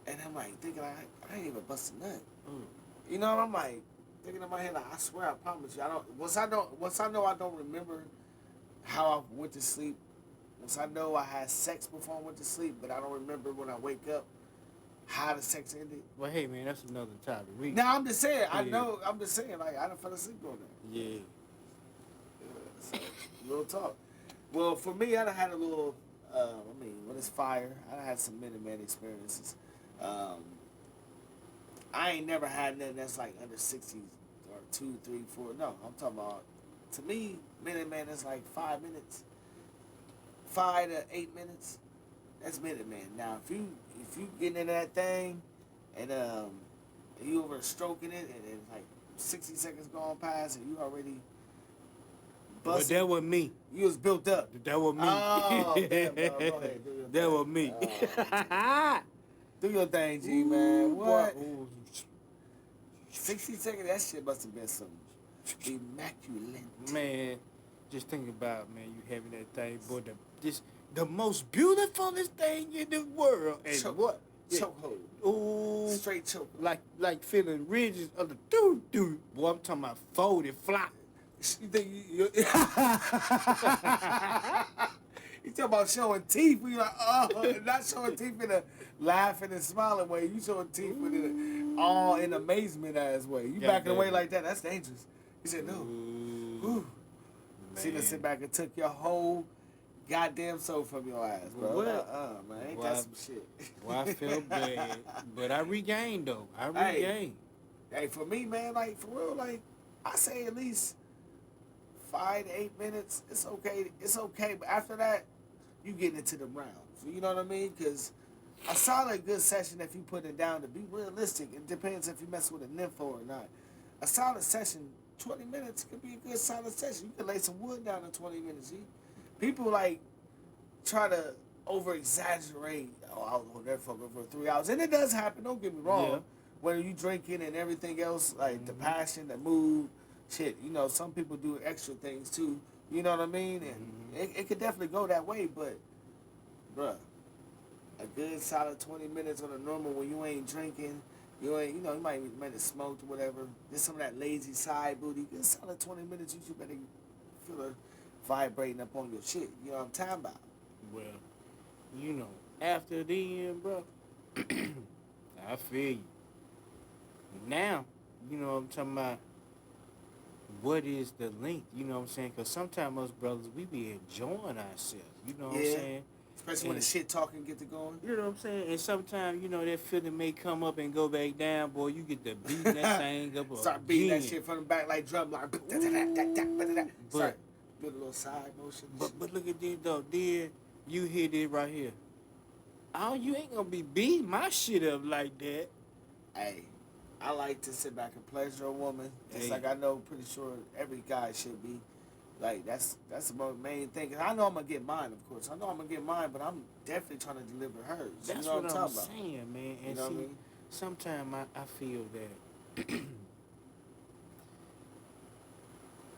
and I'm like, thinking, I ain't even bust a nut. And I'm like, thinking in my head, like, I swear, I promise you, once I know I don't remember how I went to sleep, once I know I had sex before I went to sleep, but I don't remember when I wake up how the sex ended. Well, hey, man, that's another topic. Now, I'm just saying, I'm just saying, like, I done fell asleep on that. Yeah. So, real talk. Well, for me, I done had a little, when it's fire, I done had some Minute Man experiences. I ain't never had nothing that's like under 60 or 2, 3, 4. No, I'm talking about, to me, Minute Man is like 5 minutes. 5 to 8 minutes. That's Minute Man. Now, if you getting into that thing and you over stroking it and like 60 seconds gone past and you already busted. But that was me. You was built up. That was me. Oh, damn, bro. Go ahead. Do your That thing. was me. Do your thing, G, man. What? Ooh. 60 seconds, that shit must have been some immaculate. Man, just think about, man, you having that thing, boy, the most beautifulest thing in the world. And Choke. Chokehold. Ooh. Straight choke. Like feeling ridges of the doo-doo. Boy, I'm talking about folded flop. You think you talking about showing teeth? We like, not showing teeth in a laughing and smiling way. You showing teeth in all in amazement ass way. You backing away like that? That's dangerous. He said no. Ooh. See, to sit back and took your whole goddamn soul from your ass, bro. Well, man, ain't that some shit? Well, I felt bad, but I regained though. Hey, for me, man, like for real, like I say at least 5 to 8 minutes, it's okay. It's okay, but after that, you getting into the rounds. You know what I mean? Because a solid good session, if you put it down to be realistic, it depends if you mess with a nympho or not. A solid session, 20 minutes could be a good solid session. You can lay some wood down in 20 minutes. G. People like try to over exaggerate. Oh, I was on there for over 3 hours, and it does happen. Don't get me wrong. Yeah. When you drinking and everything else, like the passion, the mood, shit. You know, some people do extra things too. You know what I mean? And it could definitely go that way, but, bruh, a good solid 20 minutes on a normal when you ain't drinking, you might have smoked or whatever. Just some of that lazy side booty. Good solid 20 minutes, you should better feel her vibrating up on your shit. You know what I'm talking about? Well, you know, after then, bro, I feel you. Now, you know what I'm talking about, what is the length, you know what I'm saying? Because sometimes us brothers, we be enjoying ourselves, you know what I'm saying? Especially when the shit talking get to going. You know what I'm saying? And sometimes, you know, that feeling may come up and go back down, boy. You get to beating that thing up. Start beating that shit from the back like drum line. Start do a little side motion. But look at this, though. Then you hear this right here. Oh, you ain't going to be beating my shit up like that. Hey, I like to sit back and pleasure a woman. Just Hey. like I know pretty sure every guy should be. Like, that's the main thing. And I know I'm going to get mine, of course. I know I'm going to get mine, but I'm definitely trying to deliver hers. That's you know what I'm talking about? saying, man. And You know what I see, mean? sometimes I feel that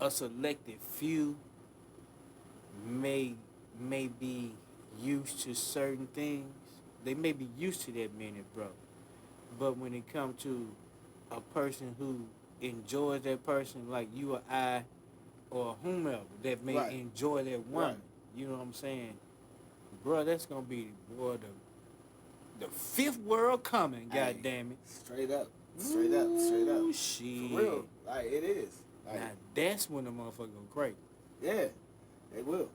a selected few may be used to certain things. They may be used to that minute, bro. But when it comes to a person who enjoys that person, like you or I, or whomever that may Right. enjoy that woman, Right. you know what I'm saying? Bro, that's gonna be, boy, the fifth world coming, Hey, god damn it. Straight up. Straight up. Straight up. Shit. For real. Like, it is. Like, Now that's when the motherfucker go crazy. yeah, they will.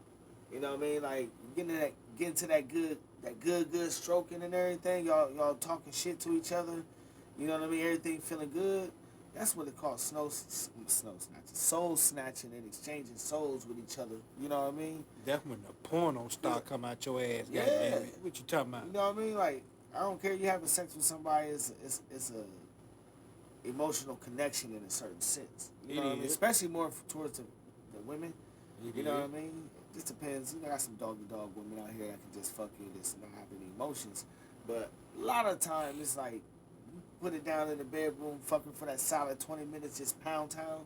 You know what I mean? Like, getting to that good stroking and everything. Y'all talking shit to each other. You know what I mean? Everything feeling good. That's what it calls soul snatching and exchanging souls with each other. You know what I mean? That's when the porno start come out your ass, Yeah. god damn it. What you talking about? You know what I mean? Like, I don't care you having sex with somebody. It's a emotional connection in a certain sense. You know what I mean? is. Especially more towards the women. It You know is. what I mean? It just depends. You know, I got some doggy dog women out here that can just fuck you, just not have any emotions. But a lot of times it's like you put it down in the bedroom, fucking for that solid 20 minutes, just pound town.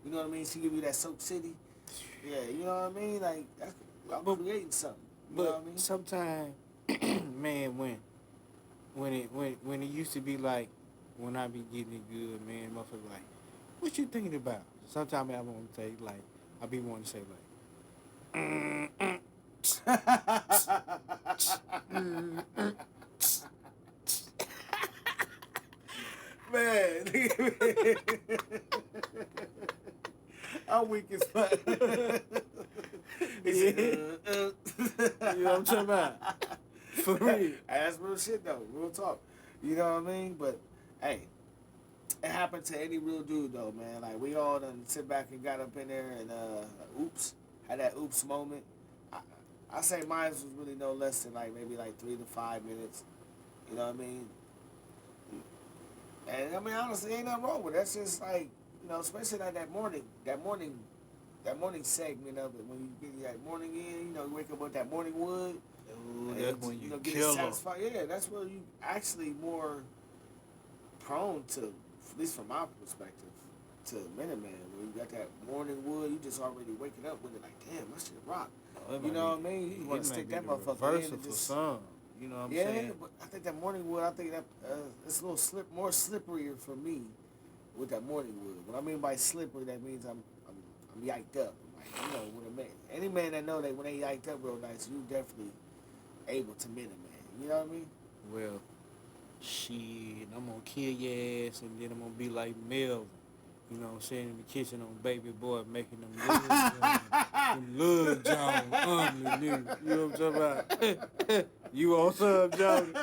You know what I mean? She give you that Soap City. Yeah, you know what I mean? Like, that's I'm creating something. You know But what I mean? sometimes, man, when it used to be like, when I be getting it good, man, motherfucker like, what you thinking about? Sometimes I want to say like, I be wanting to say like, Man, I'm weak as fuck. He said, you know what I'm talking about? For real. Hey, that's real shit though, real talk. You know what I mean? But hey, it happened to any real dude though, man. Like we all done sit back and got up in there and had that oops moment. I say mine was really no less than like maybe like 3 to 5 minutes. You know what I mean? And I mean honestly, ain't nothing wrong with it. That's just like, you know, especially like that morning segment of it when you get that morning in. You know, you wake up with that morning wood. Ooh, And, that's when you know, get kill it 'em. satisfied. Yeah, that's where you actually more prone to, at least from my perspective, to Minute Man. When you got that morning wood, you just already waking up with it like, damn, my shit rock. You know what I mean? You want to stick that motherfucker in and for just... some. You know what I'm Yeah, saying? but I think that morning wood, I think that it's a little more slipperier for me with that morning wood. What I mean by slippery, that means I'm yiked up. Like, you know, when a man, any man that know that when they yiked up real nice, you definitely able to Minute Man. You know what I mean? Well, shit, I'm gonna kill your ass and then I'm gonna be like Melvin. You know what I'm saying? In the kitchen on Baby Boy making them love John ugly nigga. You know what I'm talking about? You on some, Johnny?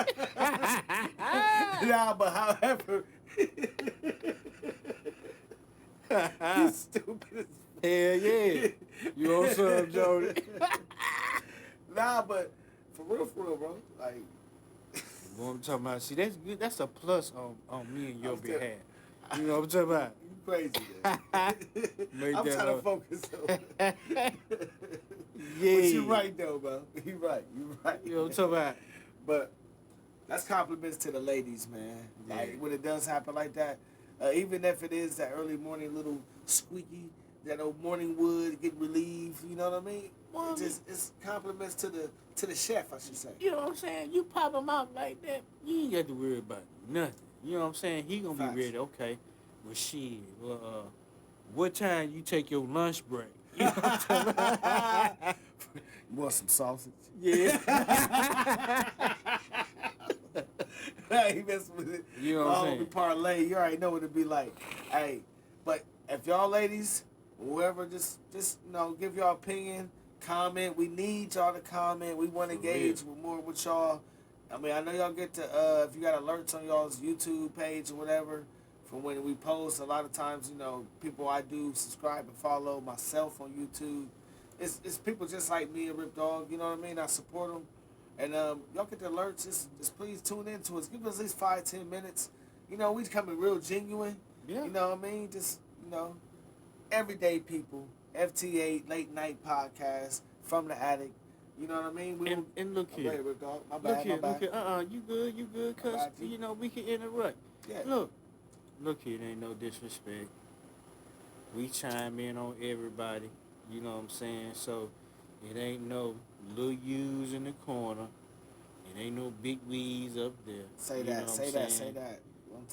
Nah, but however, you stupid as Hell yeah. You on some, Jody? Nah, but for real, bro. Like, What I'm talking about? See, that's good. That's a plus on me and your I'm tell- behalf. You know what I'm talking about? you crazy, man. Make I'm that trying to up. focus on it. Yeah. But you right, though, bro. You right. You know what I'm talking about? But that's compliments to the ladies, man. Like, Yeah. when it does happen like that, even if it is that early morning little squeaky, that old morning wood get relieved, you know what I mean? Well, It's compliments to the chef, I should say. You know what I'm saying? You pop him out like that, you ain't got to worry about nothing. You know what I'm saying? He gonna Facts. be ready. Okay. Well, shit. Well, what time you take your lunch break? You know what I'm talking about? You want some sausage? Yeah. He messing with it. You know what I'm saying? Parlay, you already know what it be like. Hey, but if y'all ladies, whoever, just give y'all opinion, comment. We need y'all to comment. We want to For engage real. with more with y'all. I mean, I know y'all get to if you got alerts on y'all's YouTube page or whatever from when we post. A lot of times, people I do subscribe and follow myself on YouTube. It's people just like me and Rip Dog. You know what I mean? I support them. And y'all get the alerts. Just please tune in to us. Give us at least 5-10 minutes. We coming real genuine. Yeah. You know what I mean? Just, everyday people. FTA Late Night Podcast from the attic. You know what I mean? And look here. Wait, Rip Dog. My Look bad, here, my bad. look here. You good, cuz, got you. we can interrupt. Yeah. Look here, there ain't no disrespect. We chime in on everybody, you know what I'm saying? So, it ain't no little U's in the corner. It ain't no big We's up there. Say You know that, what say I'm that, saying? say that.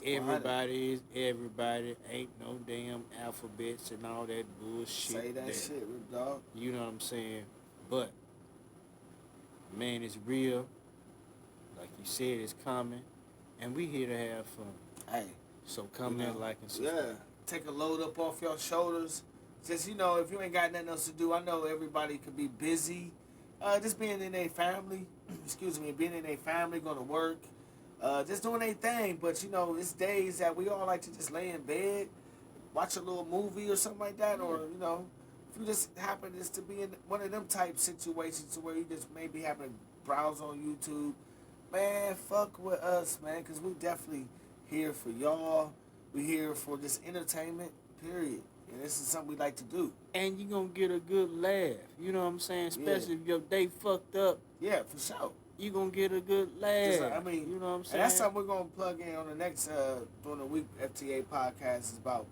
Everybody is everybody. Ain't no damn alphabets and all that bullshit. Say that there. shit, Rip Dog. You know what I'm saying? But, man, it's real. Like you said, it's coming. And we here to have fun. Hey. So come in, like, and subscribe. Yeah. Take a load up off your shoulders. Just, if you ain't got nothing else to do, I know everybody could be busy. Just being in a family, being in a family, going to work, just doing their thing. But, it's days that we all like to just lay in bed, watch a little movie or something like that. Or, if you just happen just to be in one of them type situations where you just maybe happen to browse on YouTube, man, fuck with us, man, because we definitely here for y'all. We here for just entertainment, period. And this is something we like to do. And you gonna get a good laugh. You know what I'm saying? Especially if your day fucked up. Yeah, for sure. You gonna get a good laugh. Just, you know what I'm saying? And that's something we're gonna plug in on the next during the week FTA podcast is about,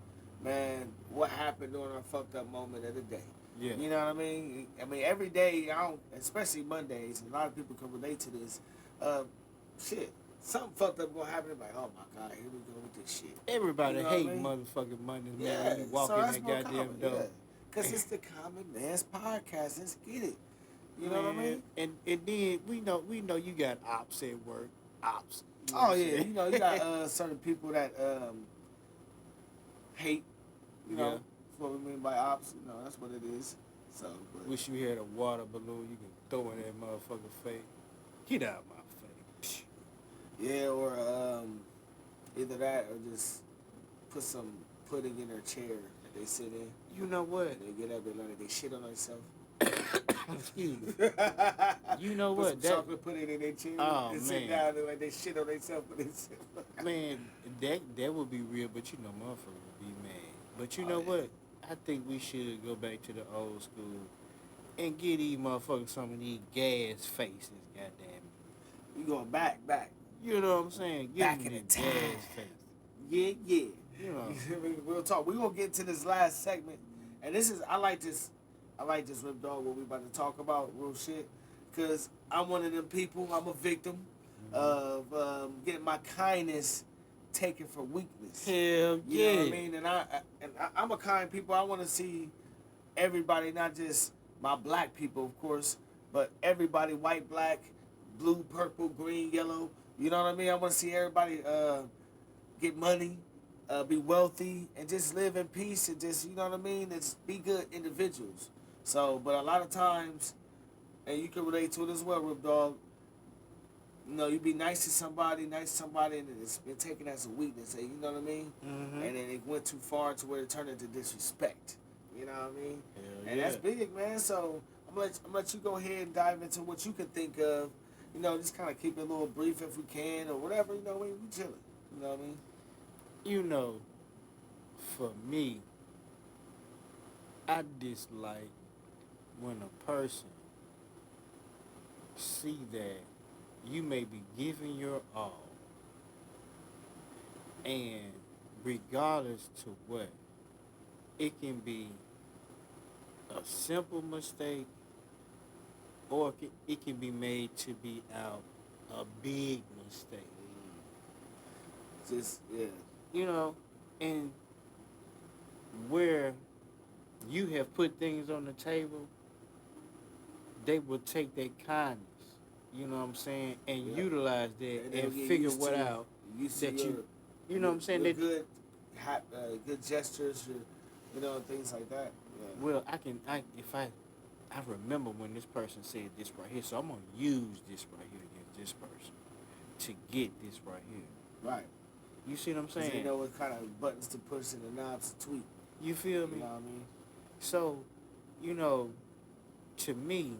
man, what happened during our fucked up moment of the day. Yeah. You know what I mean? Every day, especially Mondays, and a lot of people can relate to this. Shit, something fucked up gonna happen. Like, oh my God, here we go with this shit. Everybody You know hate what I mean? motherfucking Mondays, man. Yeah, When you walk so in that's that more goddamn common, door. yeah. Cause it's the Common Man's Podcast. Let's get it. You know what I mean? And then we know you got ops at work. Ops. You know Oh what I'm yeah, saying? you got certain people that hate. Yeah. That's what we mean by ops. That's what it is. So, but Wish you had a water balloon you can throw in that motherfucker face. Get out my face. yeah, or either that or just put some pudding in their chair that they sit in. You know what? And they get up and like they shit on themselves. Excuse me. You know Put what? some That chocolate pudding in their chair Oh, and sit man. down and like they shit on themselves. man, that would be real, but motherfucker would be mad. But you know yeah. what? I think we should go back to the old school and get these motherfuckers some of these gas faces, goddamn. We going back. You know what I'm saying? Give Back them in the the time. gas face. Yeah. You know. We'll talk. We're gonna get to this last segment, and I like this Rip Dog, what we about to talk about, real shit, because I'm one of them people. I'm a victim of getting my kindness taken for weakness. Hell You yeah. know what I mean? And I'm a kind people. I want to see everybody, not just my black people, of course, but everybody, white, black, blue, purple, green, yellow. You know what I mean? I want to see everybody get money, be wealthy, and just live in peace, and just, you know what I mean? Just be good individuals. So, but a lot of times, and you can relate to it as well, Rip Dog, you be nice to somebody, and it's been taken as a weakness, you know what I mean? Mm-hmm. And then it went too far to where it turned into disrespect. You know what I mean? Hell And yeah. that's big, man. So I'm gonna let you go ahead and dive into what you can think of. You know, just kind of keep it a little brief if we can or whatever. You know, we chilling. You know what I mean? You know, for me, I dislike when a person see that you may be giving your all, and regardless to what, it can be a simple mistake, or it can be made to be out a big mistake. Just yeah. You know, and where you have put things on the table, they will take their kindness, you know what I'm saying, and Yeah. utilize that And they'll and get figure used what to out used to that your, you know what I'm saying, your that, good, good gestures, your, you know, things like that. Yeah. well, I remember when this person said this right here, so I'm gonna use this right here against this person to get this right here. Right. You see what I'm 'Cause saying? they know what kind of buttons to push and the knobs to tweak. You feel me? You know what I mean? So, you know, to me,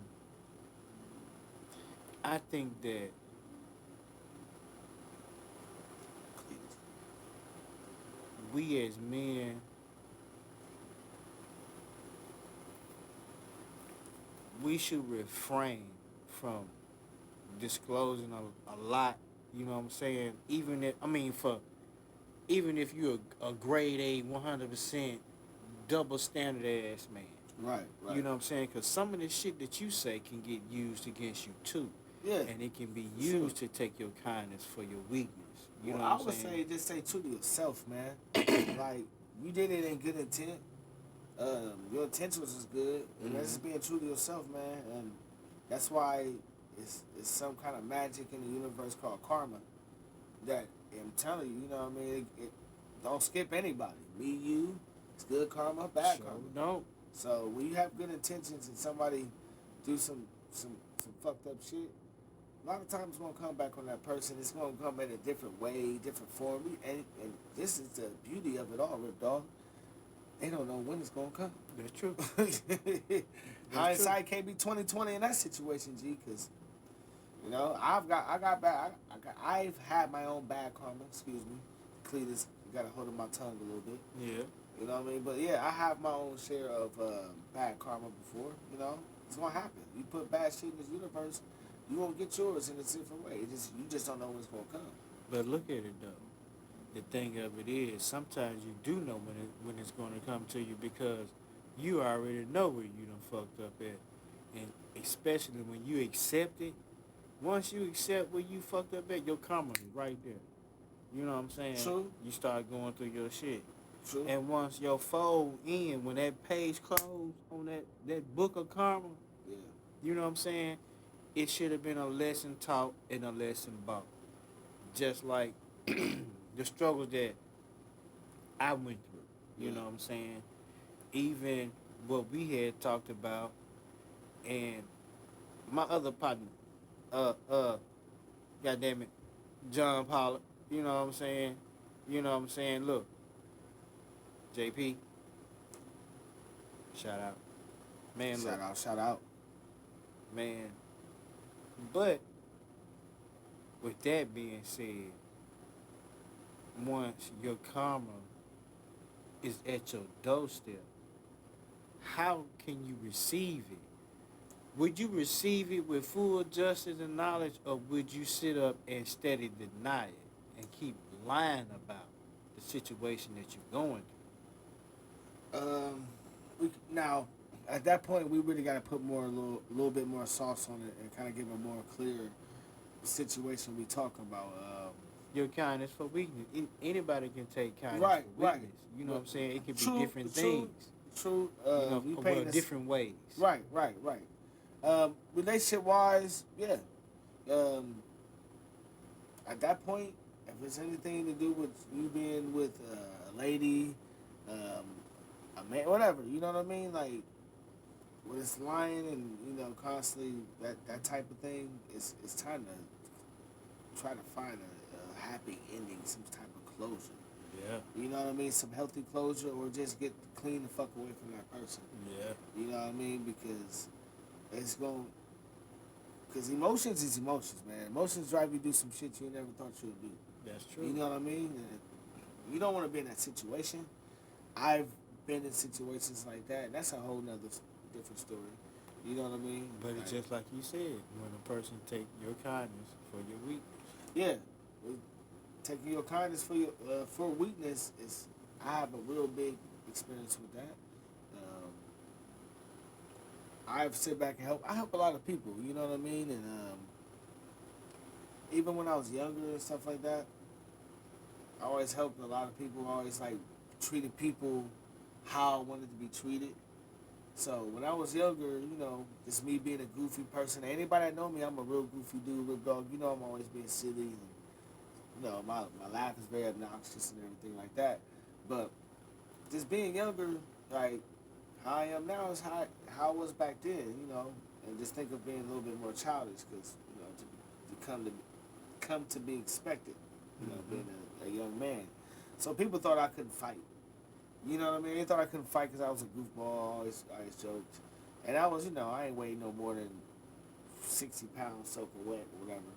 I think that we as men, we should refrain from disclosing a lot. You know what I'm saying? Even if you're a grade A, 100% double standard ass man. Right. Right. You know what I'm saying? Because some of the shit that you say can get used against you too. Yeah. And it can be For sure. used to take your kindness for your weakness. You know I what I'm would saying? say just stay true to yourself, man. Like you did it in good intent. Your intentions was good, and that's just being true to yourself, man. And that's why it's some kind of magic in the universe called karma. That I'm telling you, you know what I mean. It don't skip anybody. Me, you, it's good karma, bad Sure karma. don't. So when you have good intentions and somebody do some fucked up shit, a lot of times it's gonna come back on that person. It's gonna come in a different way, different form. And this is the beauty of it all, Rip Dog. They don't know when it's gonna come. That's true. Hindsight can't be 20/20 in that situation, G. Because you know I've had my own bad karma. Excuse me, Cletus. You gotta hold my tongue a little bit. Yeah. You know what I mean? But yeah, I have my own share of bad karma before. You know, it's gonna happen. You put bad shit in this universe, you won't get yours in a different way. You just don't know when it's gonna come. But look at it though. The thing of it is, sometimes you do know when it's going to come to you because you already know where you done fucked up at, and especially when you accept it. Once you accept where you fucked up at, your karma is right there. You know what I'm saying? True. You start going through your shit. True. And once your fold in, when that page closed on that book of karma, Yeah. you know what I'm saying? It should have been a lesson taught and a lesson bought. Just like the struggles that I went through. You know what I'm saying? Even what we had talked about and my other partner, goddamn it, John Pollard, you know what I'm saying? You know what I'm saying? Look, JP, shout out. Man, look, Shout out. man. But with that being said, once your karma is at your doorstep, how can you receive it? Would you receive it with full justice and knowledge, or would you sit up and steady deny it and keep lying about the situation that you're going through? Now, at that point, we really got to put a little bit more sauce on it and kind of give a more clear situation we talking about. Your kindness for weakness. Anybody can take kindness Right, for weakness. right. You know what I'm saying? It could be True, different true, things. True. You know, You well, paint different ways. Right. Relationship wise, yeah. At that point, if it's anything to do with you being with a lady, a man, whatever, you know what I mean? Like, when it's lying and, you know, constantly that type of thing, it's time to try to find a happy ending, some type of closure. Yeah. You know what I mean? Some healthy closure, or just get clean the fuck away from that person. Yeah. You know what I mean? Because it's going. Because emotions is emotions, man. Emotions drive you to do some shit you never thought you would do. That's true. You know what I mean? And you don't want to be in that situation. I've been in situations like that. And that's a whole nother different story. You know what I mean? But it's just like you said, when a person take your kindness for your weakness. Yeah. Taking your kindness for weakness is. I have a real big experience with that. I've sit back and help. I help a lot of people. You know what I mean? And even when I was younger and stuff like that, I always helped a lot of people. I always like treated people how I wanted to be treated. So when I was younger, you know, just me being a goofy person. Anybody that know me, I'm a real goofy dude, real dog. You know, I'm always being silly, and you know, my laugh is very obnoxious and everything like that. But just being younger, like how I am now is how I was back then. You know, and just think of being a little bit more childish, because you know, to come to be expected. You know, being a young man. So people thought I couldn't fight. You know what I mean? They thought I couldn't fight because I was a goofball. I always joked. And I was, you know, I ain't weighed no more than 60 pounds soaking wet or whatever,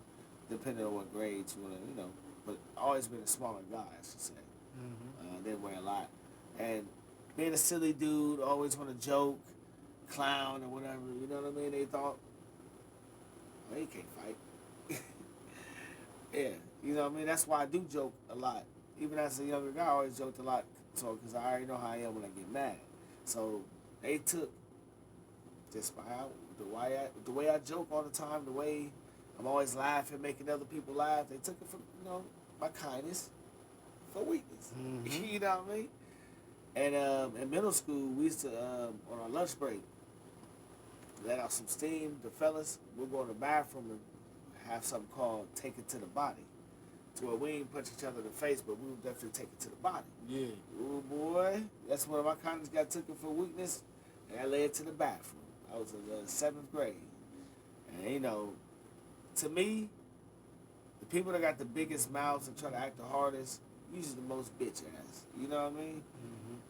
depending on what grades you want to, you know. But always been a smaller guy, I should say. Didn't weigh a lot. And being a silly dude, always want to joke, clown or whatever, you know what I mean? They thought, well, he can't fight. Yeah, you know what I mean? That's why I do joke a lot. Even as a younger guy, I always joked a lot. So, because I already know how I am when I get mad. So, they took just by the way I joke all the time, the way I'm always laughing, making other people laugh. They took it for, you know, my kindness for weakness. You know what I mean? And in middle school, we used to, on our lunch break, let out some steam. The fellas, we'll go to the bathroom and have something called take it to the body. To where we ain't punch each other in the face, but we would definitely take it to the body. Yeah. Oh boy, that's when my kindness got taken for weakness, and I led to the bathroom. I was in the 7th grade. And you know, to me, the people that got the biggest mouths and try to act the hardest, usually the most bitch ass. You know what I mean?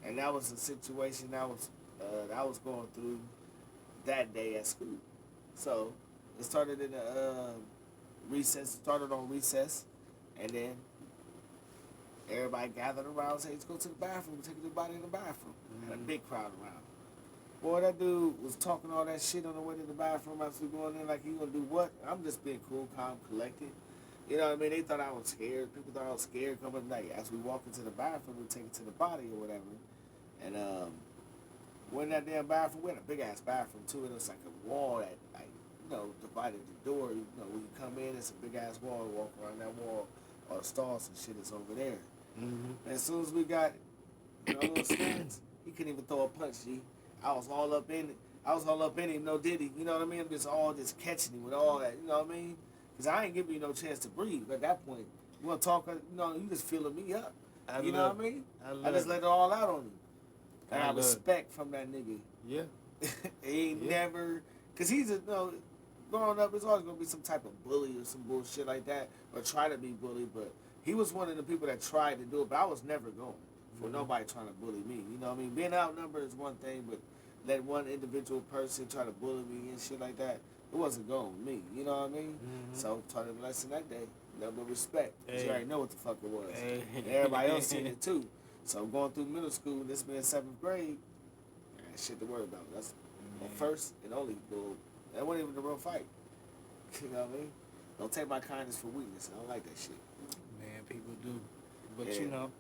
And that was a situation that I was going through that day at school. So it started in the recess. Started on recess, and then everybody gathered around and said, let's go to the bathroom. We're taking everybody in the bathroom. Had a big crowd around. Boy, that dude was talking all that shit on the way to the bathroom after we going in, like, he gonna do what? I'm just being cool, calm, collected. You know what I mean? They thought I was scared. People thought I was scared coming like as we walk into the bathroom, we take it to the body or whatever. And we're in that damn bathroom. We had a big ass bathroom too, and it was like a wall that, like, you know, divided the door. You know, when you come in, it's a big ass wall. You walk around that wall, all the stalls and shit is over there. And as soon as we got, you know, little stands, he couldn't even throw a punch. G. I was all up in it. I was all up in him, no diddy. You know what I mean? I'm just catching him with all that. You know what I mean? Because I ain't giving you no chance to breathe at that point. You want to talk? You know, you just filling me up. You know what I mean? I just let it all out on him. And I respect from that nigga. Yeah. He ain't never, because he's a, you know, growing up, it's always going to be some type of bully or some bullshit like that, or try to be bullied, but he was one of the people that tried to do it, but I was never going for nobody trying to bully me. You know what I mean? Being outnumbered is one thing, but let one individual person try to bully me and shit like that, it wasn't going with me. You know what I mean? So taught him a lesson that day. Nothing but respect. Because you already know what the fuck it was. And everybody else seen it too. So going through middle school, this being 7th grade, I had shit to worry about. That's my first and only bull. That wasn't even a real fight. You know what I mean? Don't take my kindness for weakness. I don't like that shit. Man, people do. But you know,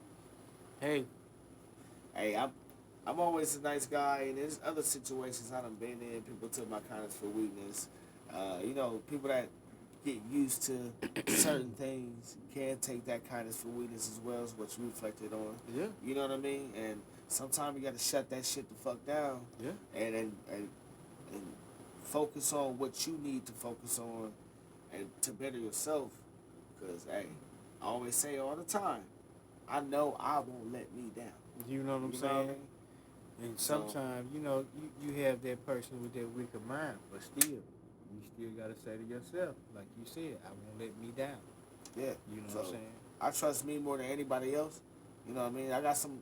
hey, I'm always a nice guy, and there's other situations I done been in. People took my kindness for weakness. You know, people that get used to certain things can take that kindness for weakness as well as what you reflected on. Yeah. You know what I mean? And sometimes you got to shut that shit the fuck down. Yeah. And focus on what you need to focus on and to better yourself. Because, hey, I always say all the time, I know I won't let me down. You know what I'm saying? What I mean? And sometimes, you know, you have that person with that weaker mind, but still, you still got to say to yourself, like you said, I won't let me down. Yeah. You know what I'm saying? I trust me more than anybody else, You know what I mean? I got some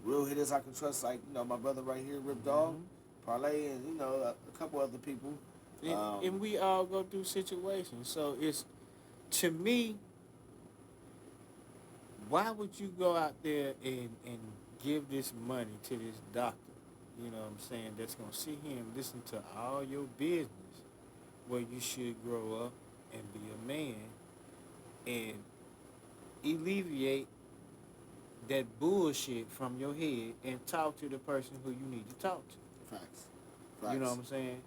real hitters I can trust, like, my brother right here, Rip Dog, Parlay, and, a couple other people. And we all go through situations. So it's, to me, why would you go out there and give this money to this doctor? You know what I'm saying? That's going to sit here and listen to all your business where you should grow up and be a man and alleviate that bullshit from your head and talk to the person who you need to talk to. Facts. You know what I'm saying?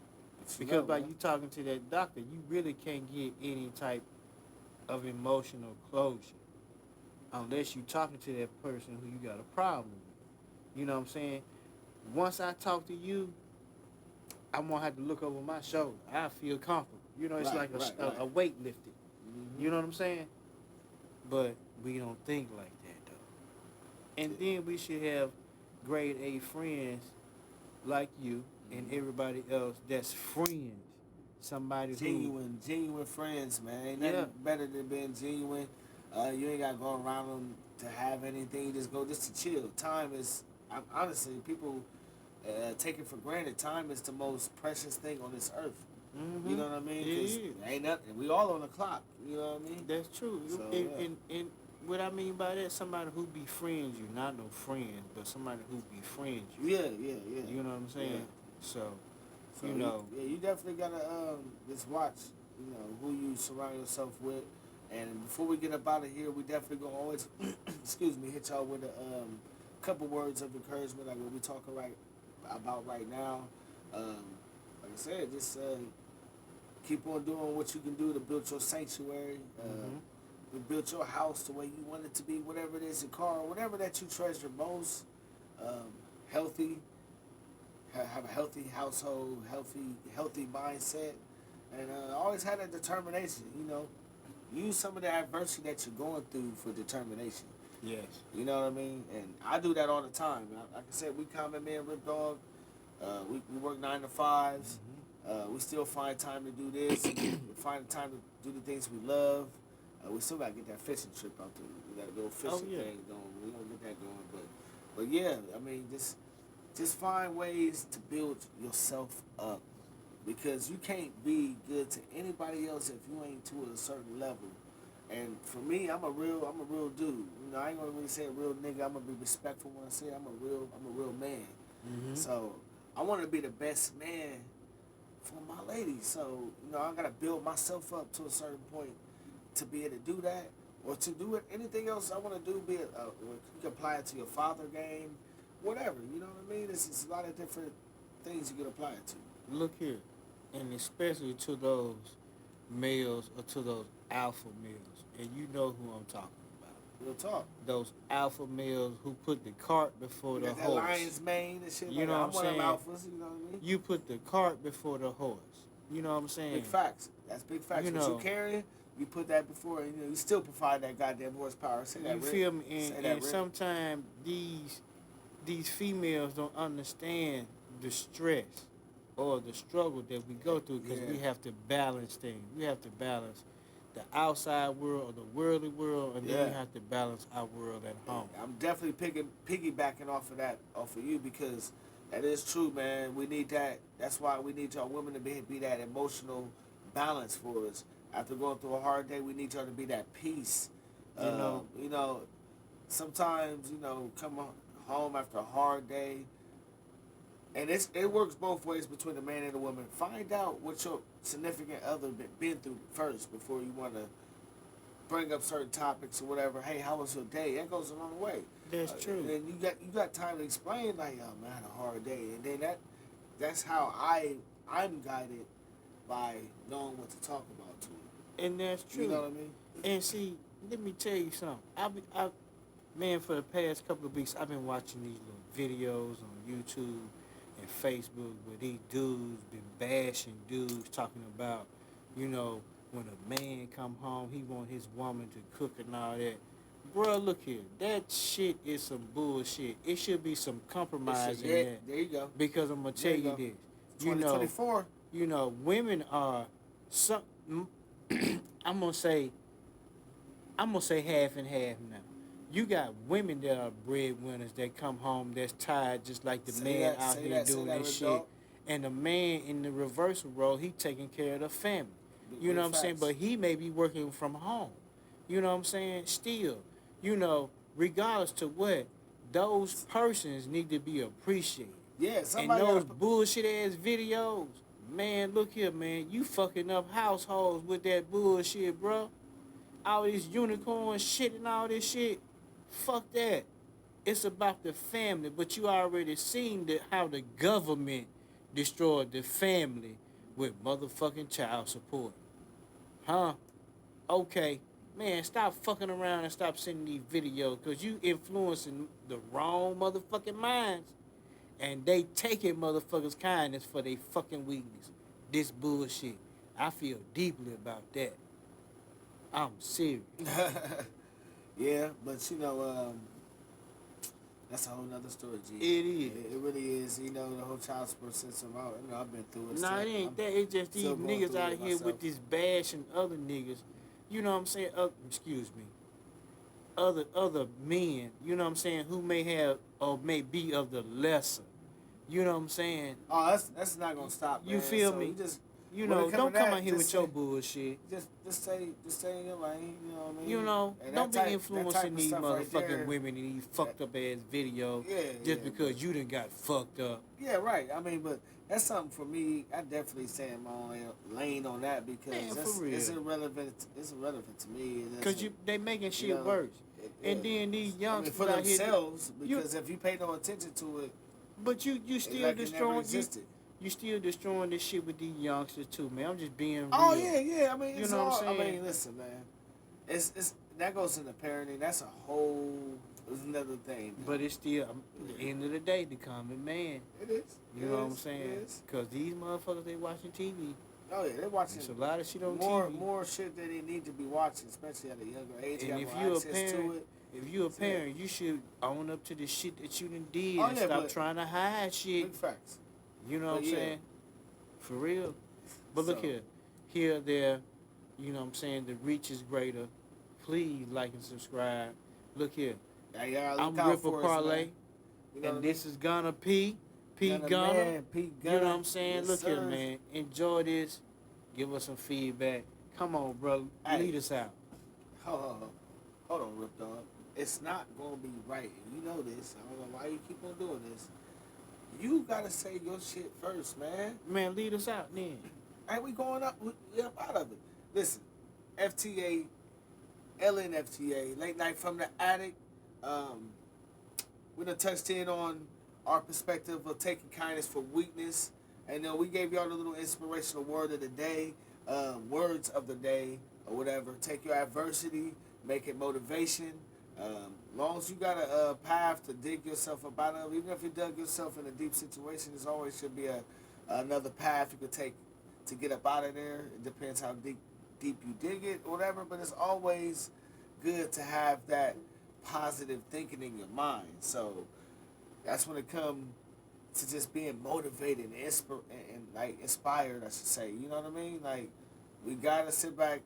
Because by you talking to that doctor, you really can't get any type of emotional closure unless you talking to that person who you got a problem with. You know what I'm saying? Once I talk to you, I won't have to look over my shoulder. I feel comfortable. You know, it's like a weight lifted. You know what I'm saying? But we don't think like that, though. And then we should have grade A friends like you and everybody else that's friends. Somebody genuine friends, man. Ain't nothing better than being genuine. You ain't got to go around them to have anything. You just go just to chill. Time is, honestly, people take it for granted. Time is the most precious thing on this earth. You know what I mean? Because ain't nothing. We all on the clock. You know what I mean? That's true. So, and what I mean by that, somebody who befriends you, not no friends, but somebody who befriends you. Yeah. You know what I'm saying? Yeah. So you you definitely gotta just watch, who you surround yourself with. And before we get up out of here, we definitely gonna always, hit y'all with a couple words of encouragement, like what we talking about right now. Like I said, just keep on doing what you can do to build your sanctuary, to build your house the way you want it to be, whatever it is, your car, whatever that you treasure most. Healthy. Have a healthy household, healthy mindset, and always have that determination. Use some of the adversity that you're going through for determination. Yes. You know what I mean? And I do that all the time. Like I said, we comment, man, Rip Dog. We work 9 to 5s. We still find time to do this. We find time to do the things we love. We still gotta get that fishing trip out there. We gotta go fishing thing going. We gonna get that going, but yeah, I mean, just find ways to build yourself up, because you can't be good to anybody else if you ain't to a certain level. And for me, I'm a real dude. I ain't gonna really say a real nigga. I'm gonna be respectful when I say I'm a real man. So I want to be the best man for my lady. So I gotta build myself up to a certain point to be able to do that, or to do it. Anything else I want to do, be it you can apply it to your father game. Whatever, you know what I mean? It's a lot of different things you can apply it to. Look here, and especially to those males or to those alpha males, and you know who I'm talking about. Real talk. Those alpha males who put the cart before the horse. That lion's mane and shit. You know what I'm saying? I'm one of them alphas, you know what I mean? You put the cart before the horse. You know what I'm saying? Big facts. That's big facts. What you carrying, you put that before, and you still provide that goddamn horsepower. Say that, you feel me? And sometimes these females don't understand the stress or the struggle that we go through, because we have to balance things. We have to balance the outside world or the worldly world, and then we have to balance our world at home. I'm definitely piggybacking off of you, because that is true, man. We need that. That's why we need y'all women to be that emotional balance for us. After going through a hard day, we need y'all to be that peace. Sometimes, come home after a hard day, and it works both ways between a man and a woman. Find out what your significant other been through first before you want to bring up certain topics or whatever. Hey, how was your day? That goes a long way. That's true. And then you got time to explain, like, oh man, I had a hard day, and then that's how I'm guided by knowing what to talk about to him. And that's true. You know what I mean? And see, let me tell you something. Man, for the past couple of weeks, I've been watching these little videos on YouTube and Facebook where these dudes been bashing dudes, talking about, when a man come home, he want his woman to cook and all that. Bruh, look here. That shit is some bullshit. It should be some compromise in that. There you go. Because I'm going to tell you this. 2024. Women are I'm going to say half and half now. You got women that are breadwinners that come home that's tired just like the man out here doing this shit. And the man in the reversal role, he taking care of the family. You know what I'm saying? But he may be working from home. You know what I'm saying? Still, regardless to what, those persons need to be appreciated. Yeah, and those bullshit ass videos, man, look here, man, you fucking up households with that bullshit, bro. All this unicorn shit and all this shit, fuck that. It's about the family, but you already seen how the government destroyed the family with motherfucking child support. Huh? Okay. Man, stop fucking around and stop sending these videos because you influencing the wrong motherfucking minds. And they taking motherfuckers' kindness for their fucking weakness. This bullshit. I feel deeply about that. I'm serious. Yeah, but that's a whole nother story, G. It is. It really is. The whole child support system. I've been through it. Nah, it ain't that. It's just these niggas out here with this bashing other niggas. You know what I'm saying? Excuse me. Other men, you know what I'm saying, who may have or may be of the lesser. You know what I'm saying? Oh, that's not gonna stop. You feel me? Don't come out here with your bullshit. Just stay in your lane. You know what I mean? Don't be influencing these motherfucking women in these fucked up ass videos because you done got fucked up. Yeah, right. I mean, but that's something for me. I definitely stay in my own lane on that because it's irrelevant. It's irrelevant to me. Because they making shit worse. And then these youngsters for themselves, because if you pay no attention to it, but you still destroying. You still destroying this shit with these youngsters too, man. I'm just being real. Oh yeah. I mean, you know what I'm saying? I mean, listen, man. It's that goes into parenting. That's another thing. Man. But it's still at the end of the day, the common man. It is. You know what I'm saying? Because these motherfuckers, they watching TV. Oh yeah, they're watching. There's a lot of shit on TV. More shit that they need to be watching, especially at a younger age. And if you're a parent, you should own up to the shit that you done did and stop trying to hide shit. Big facts. You know what I'm saying? For real. But look here, there, you know what I'm saying? The reach is greater. Please like and subscribe. Look here. I'm Ripper Parlay, and this is Gunna P. Gunna. You know what I'm saying? Yes, look here, man. Enjoy this. Give us some feedback. Come on, bro. Lead us out. Hold on, Rip Dog. It's not going to be right. And you know this. I don't know why you keep on doing this. You got to say your shit first, man. Man, lead us out then. Ain't we going up? We up out of it. Listen, FTA, LNFTA, Late Night from the Attic. We done touched in on our perspective of taking kindness for weakness. And we gave y'all a little inspirational word of the day, words of the day, or whatever. Take your adversity, make it motivation. Long as you got a path to dig yourself up out of, even if you dug yourself in a deep situation, there always should be another path you could take to get up out of there. It depends how deep you dig it or whatever, but it's always good to have that positive thinking in your mind. So that's when it comes to just being motivated and inspired, I should say. You know what I mean? Like, we got to sit back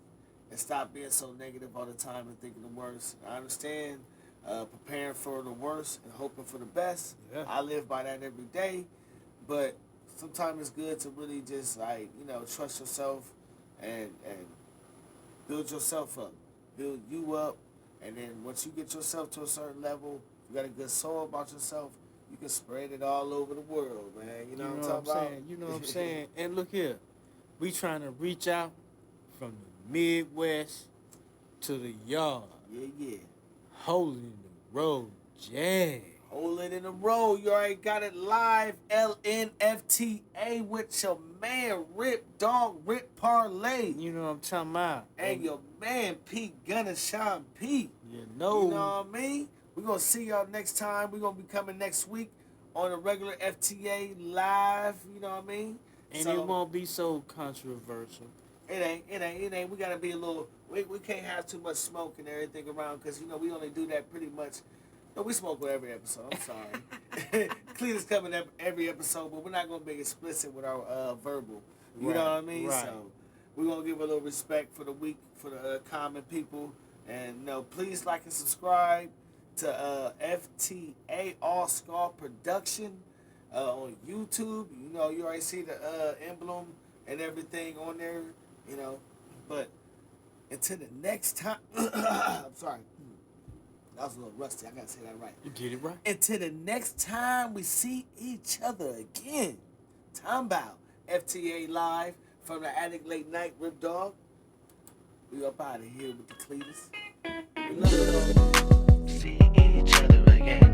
and stop being so negative all the time and thinking the worst. I understand preparing for the worst and hoping for the best. Yeah. I live by that every day. But sometimes it's good to really just, trust yourself and build yourself up. Build you up. And then once you get yourself to a certain level, you got a good soul about yourself, you can spread it all over the world, man. You know what I'm talking about? You know what I'm saying? And look here. We trying to reach out from the Midwest to the yard. Yeah. Holding the road, jazz. Hold it in the road. You already got it live. LNFTA with your man Rip Parlay. You know what I'm talking about. And your man P Gunna Sean P. You know what I mean? We're going to see y'all next time. We're going to be coming next week on a regular FTA live. You know what I mean? And it won't be so controversial. It ain't. We got to be a little... We can't have too much smoke and everything around because, we only do that pretty much... No, we smoke with every episode. I'm sorry. Clean is coming every episode, but we're not going to be explicit with our verbal. You know what I mean? Right. So we're going to give a little respect for the week, for the common people. And, please like and subscribe. to FTA All Scar Production on YouTube. You know, you already see the emblem and everything on there. You know, but until the next time, I'm sorry. That was a little rusty. I gotta say that right. You get it right. Until the next time we see each other again. Time about FTA Live from the Attic Late Night Rip Dog. We up out of here with the Cletus. We love you. See each other again.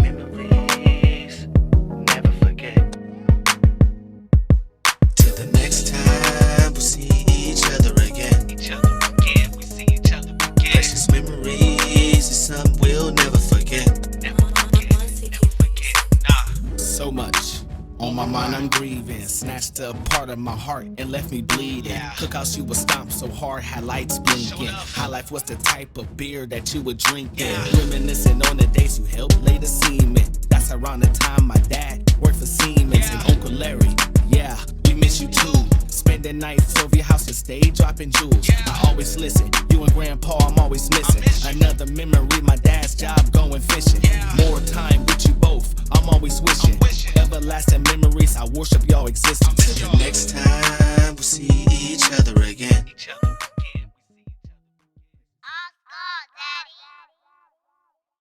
Memories, never forget. Till the next time we see each other again. Each other again, we see each other again. Precious memories is something we'll never forget. Never forget, never forget. Nah. So much on my mind, I'm grieving. Snatched a part of my heart and left me bleeding. Yeah. Cookhouse, you would stomp so hard, had lights blinking. Showed up. High life was the type of beer that you would drink in. Yeah. Reminiscing on the days you helped lay the semen. That's around the time my dad worked for Siemens. Yeah. And Uncle Larry, yeah, we miss you too. Spending nights over your house and stay dropping jewels. Yeah. I always listen, you and Grandpa I'm always missing. miss you. Another memory, my dad's job going fishing. Yeah. More time with you both, I'm always wishing. I'm wishing. Everlasting memories, I worship y'all existence. I miss Till y'all. the next time we